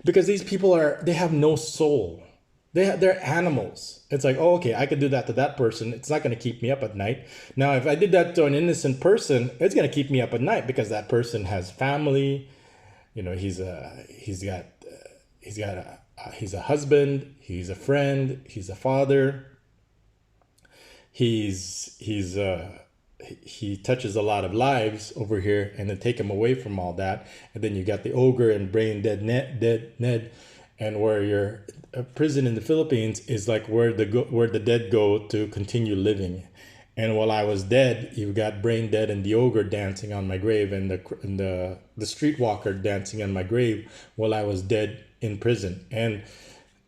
because these people they have no soul. They're animals. It's like, oh, okay, I could do that to that person. It's not going to keep me up at night. Now, if I did that to an innocent person, it's going to keep me up at night because that person has family. You know, he's a husband. He's a friend. He's a father. He touches a lot of lives over here, and then take him away from all that. And then you got the ogre and brain dead Ned, and where your prison in the Philippines is like where the dead go to continue living. And while I was dead, you got brain dead and the ogre dancing on my grave, and the streetwalker dancing on my grave while I was dead in prison. And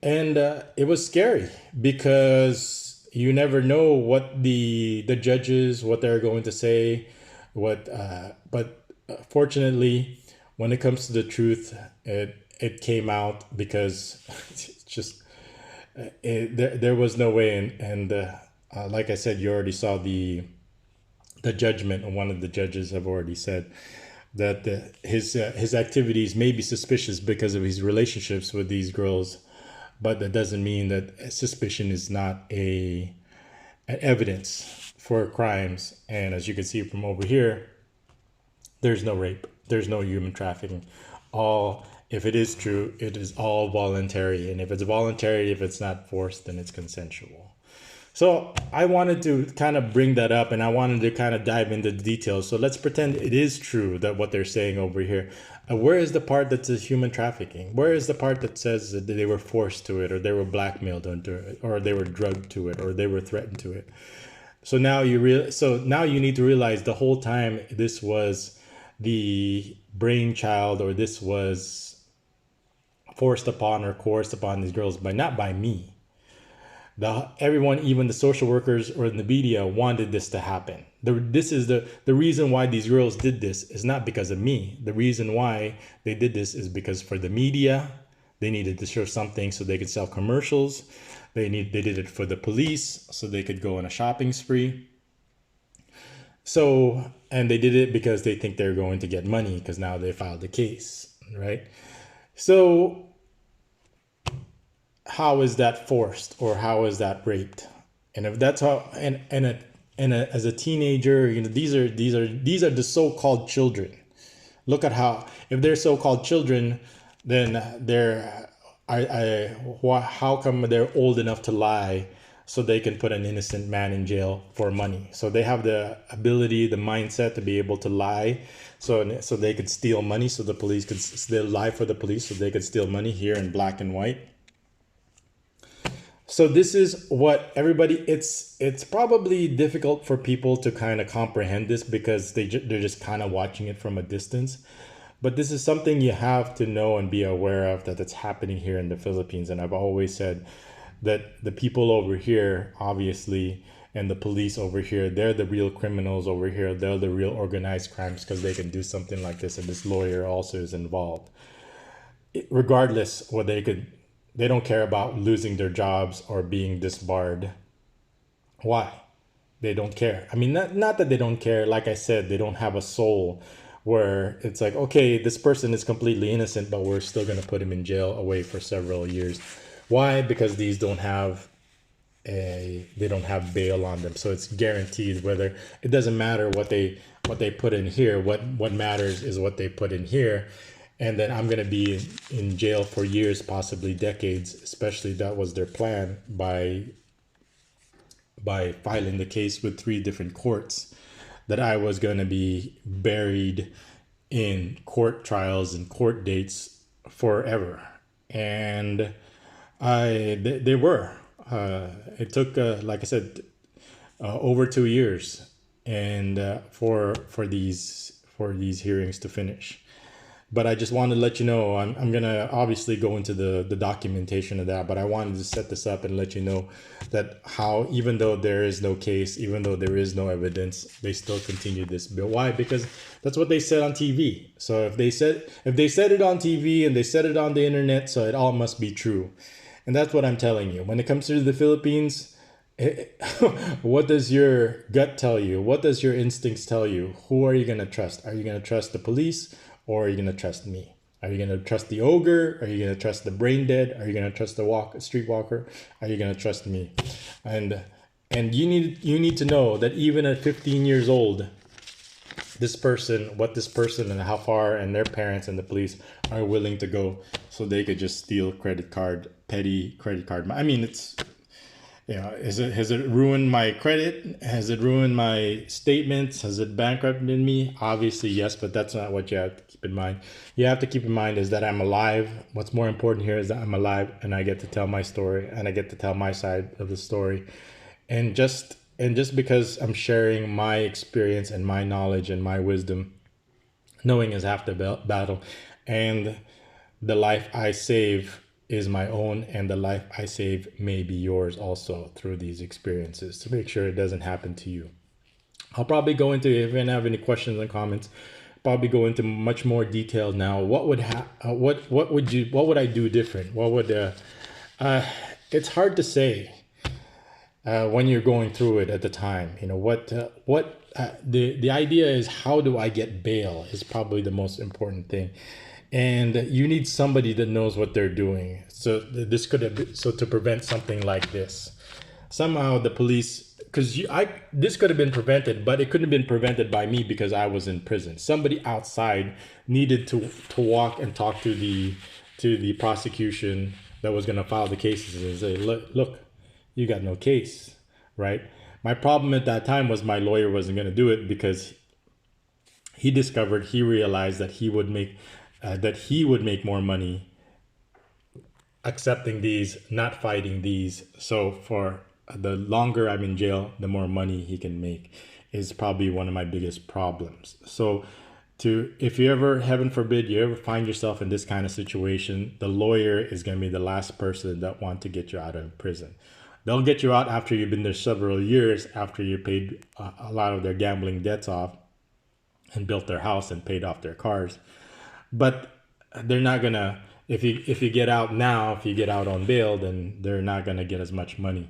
it was scary because you never know what the judges, what they're going to say, but fortunately, when it comes to the truth, it came out because it's just there was no way. And like I said, you already saw the judgment, and one of the judges have already said that his activities may be suspicious because of his relationships with these girls, but that doesn't mean that suspicion is not an evidence for crimes. And as you can see from over here, there's no rape, there's no human trafficking. If it is true, it is all voluntary. And if it's voluntary, if it's not forced, then it's consensual. So I wanted to kind of bring that up, and I wanted to kind of dive into the details. So let's pretend it is true that what they're saying over here. Where is the part that says human trafficking? Where is the part that says that they were forced to it, or they were blackmailed into it, or they were drugged to it, or they were threatened to it? So now you need to realize the whole time this was the brainchild, or this was forced upon or coerced upon these girls, but not by me. Everyone, even the social workers or in the media, wanted this to happen. This is the reason why these girls did this is not because of me. The reason why they did this is because for the media, they needed to show something so they could sell commercials. They did it for the police so they could go on a shopping spree. So, and they did it because they think they're going to get money because now they filed the case, right? So how is that forced, or how is that raped? And if that's how, as a teenager, you know, these are the so-called children. Look at how, if they're so-called children, then how come they're old enough to lie so they can put an innocent man in jail for money? So they have the ability, the mindset to be able to lie, so they could steal money, so the police could still lie for the police, so they could steal money here in black and white. So this is what everybody, it's probably difficult for people to kind of comprehend this because they're just kind of watching it from a distance. But this is something you have to know and be aware of, that it's happening here in the Philippines. And I've always said that the people over here, obviously, and the police over here, they're the real criminals over here. They're the real organized crimes because they can do something like this. And this lawyer also is involved. Regardless, what they don't care about losing their jobs or being disbarred. Why? They don't care. I mean, not that they don't care. Like I said, they don't have a soul where it's like, okay, this person is completely innocent, but we're still going to put him in jail away for several years. Why? Because these don't have bail on them. So it's guaranteed, whether it doesn't matter what they put in here. What matters is what they put in here. And then I'm going to be in jail for years, possibly decades, especially that was their plan by filing the case with 3 different courts, that I was going to be buried in court trials and court dates forever. And they were. It took, like I said, over 2 years and for these hearings to finish. But I just wanted to let you know, I'm going to obviously go into the documentation of that, but I wanted to set this up and let you know that how, even though there is no case, even though there is no evidence, they still continue this bill. Why? Because that's what they said on TV. So if they said it on TV and they said it on the internet, so it all must be true. And that's what I'm telling you. When it comes to the Philippines, what does your gut tell you? What does your instincts tell you? Who are you going to trust? Are you going to trust the police, or are you going to trust me? Are you going to trust the ogre? Are you going to trust the brain dead? Are you going to trust the streetwalker? Are you going to trust me? And you need to know that even at 15 years old, this person and how far, and their parents and the police are willing to go so they could just steal petty credit card. I mean, it's, has it ruined my credit? Has it ruined my statements? Has it bankrupted me? Obviously, yes, but that's not what you have to keep in mind. You have to keep in mind is that I'm alive. What's more important here is that I'm alive and I get to tell my story and I get to tell my side of the story. And just because I'm sharing my experience and my knowledge and my wisdom, knowing is half the battle. And the life I save is my own, and the life I save may be yours also through these experiences, to make sure it doesn't happen to you. I'll probably go into, if you have any questions and comments, probably go into much more detail now. What would I do different? It's hard to say when you're going through it at the time. The idea is, how do I get bail is probably the most important thing. And you need somebody that knows what they're doing. So to prevent something like this. Somehow the police, this could have been prevented, but it couldn't have been prevented by me because I was in prison. Somebody outside needed to walk and talk to the prosecution that was going to file the cases and say, look, you got no case, right? My problem at that time was my lawyer wasn't going to do it because he realized that he would make more money accepting these, not fighting these. So for the longer I'm in jail, the more money he can make, is probably one of my biggest problems. So if you ever, heaven forbid, you ever find yourself in this kind of situation, the lawyer is going to be the last person that want to get you out of prison. They'll get you out after you've been there several years, after you paid a lot of their gambling debts off and built their house and paid off their cars. But they're not gonna, if you get out now, if you get out on bail, then they're not gonna get as much money,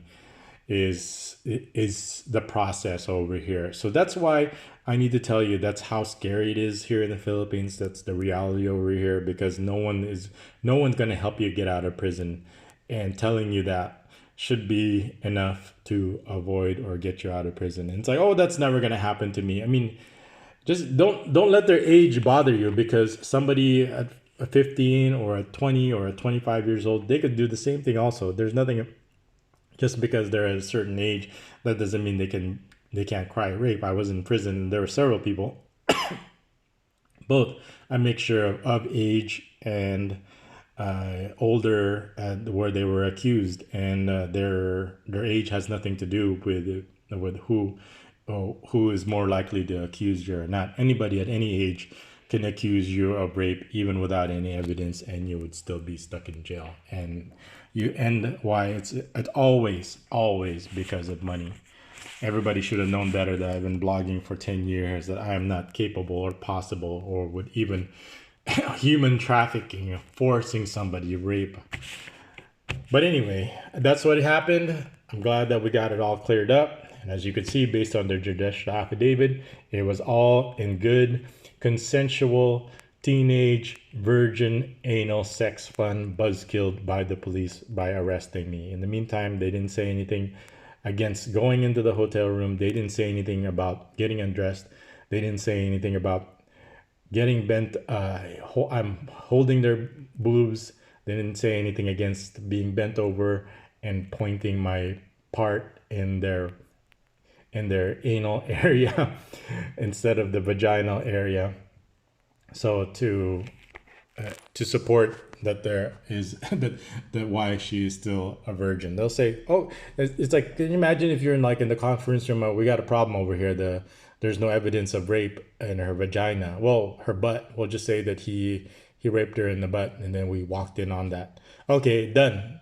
is the process over here. So that's why I need to tell you, that's how scary it is here in the Philippines. That's the reality over here, because no one's gonna help you get out of prison, and telling you that should be enough to avoid or get you out of prison. And it's like, oh, that's never gonna happen to me. I mean, just don't let their age bother you, because somebody at 15 or at 20 or at 25 years old, they could do the same thing also. There's nothing, just because they're at a certain age, that doesn't mean they can't cry rape. I was in prison and there were several people, both a mixture of age and older, where they were accused, and their age has nothing to do with who is more likely to accuse you or not. Anybody at any age can accuse you of rape, even without any evidence, and you would still be stuck in jail. And why it's always because of money. Everybody should have known better that I've been blogging for 10 years, that I am not capable or possible or would even human trafficking, forcing somebody to rape. But anyway, that's what happened. I'm glad that we got it all cleared up. And as you can see, based on their judicial affidavit, it was all in good, consensual, teenage, virgin, anal sex fun, buzzkilled by the police by arresting me. In the meantime, they didn't say anything against going into the hotel room. They didn't say anything about getting undressed. They didn't say anything about getting bent. I'm holding their boobs. They didn't say anything against being bent over and pointing my part in their anal area instead of the vaginal area. So to support that there is that why she is still a virgin, they'll say, oh, it's like, can you imagine if you're in the conference room, we got a problem over here, there's no evidence of rape in her vagina. Well, her butt. We'll just say that he raped her in the butt, and then we walked in on that. Okay, done.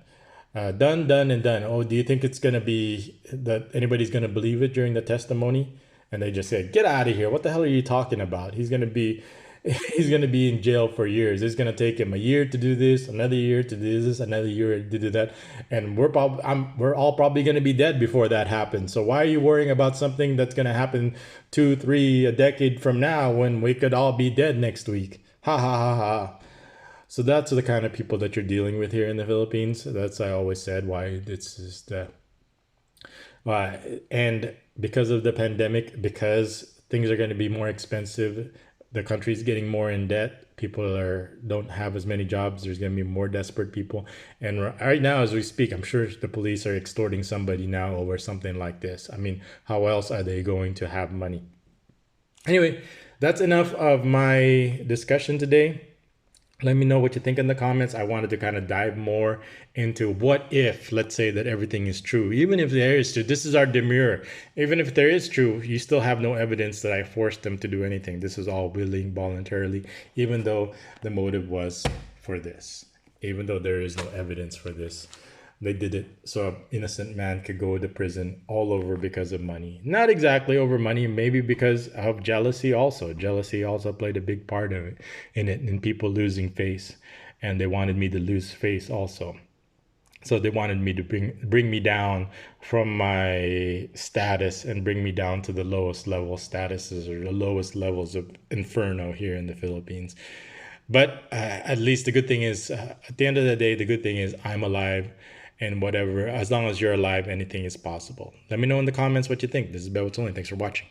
Done, done, and done. Oh, do you think it's gonna be that anybody's gonna believe it during the testimony? And they just said, "Get out of here! What the hell are you talking about? He's gonna be, he's gonna be in jail for years. It's gonna take him a year to do this, another year to do this, another year to do that, and we're all probably gonna be dead before that happens. So why are you worrying about something that's gonna happen 2, 3, a decade from now when we could all be dead next week? Ha ha ha ha." So that's the kind of people that you're dealing with here in the Philippines. That's I always said why it's just and because of the pandemic, because things are going to be more expensive, the country's getting more in debt. People don't have as many jobs. There's going to be more desperate people, and right now, as we speak, I'm sure the police are extorting somebody now over something like this. I mean, how else are they going to have money? Anyway, that's enough of my discussion today. Let me know what you think in the comments. I wanted to kind of dive more into what if, let's say that everything is true. Even if there is true, this is our demurrer. Even if there is true, you still have no evidence that I forced them to do anything. This is all willing, voluntarily, even though the motive was for this, even though there is no evidence for this. They did it so an innocent man could go to prison all over because of money. Not exactly over money, maybe because of jealousy also. Jealousy also played a big part of it in people losing face. And they wanted me to lose face also. So they wanted me to bring me down from my status and bring me down to the lowest level statuses or the lowest levels of inferno here in the Philippines. But at least the good thing is, at the end of the day, the good thing is I'm alive, and whatever, as long as you're alive, anything is possible. Let me know in the comments what you think. This is Beto. Thanks for watching.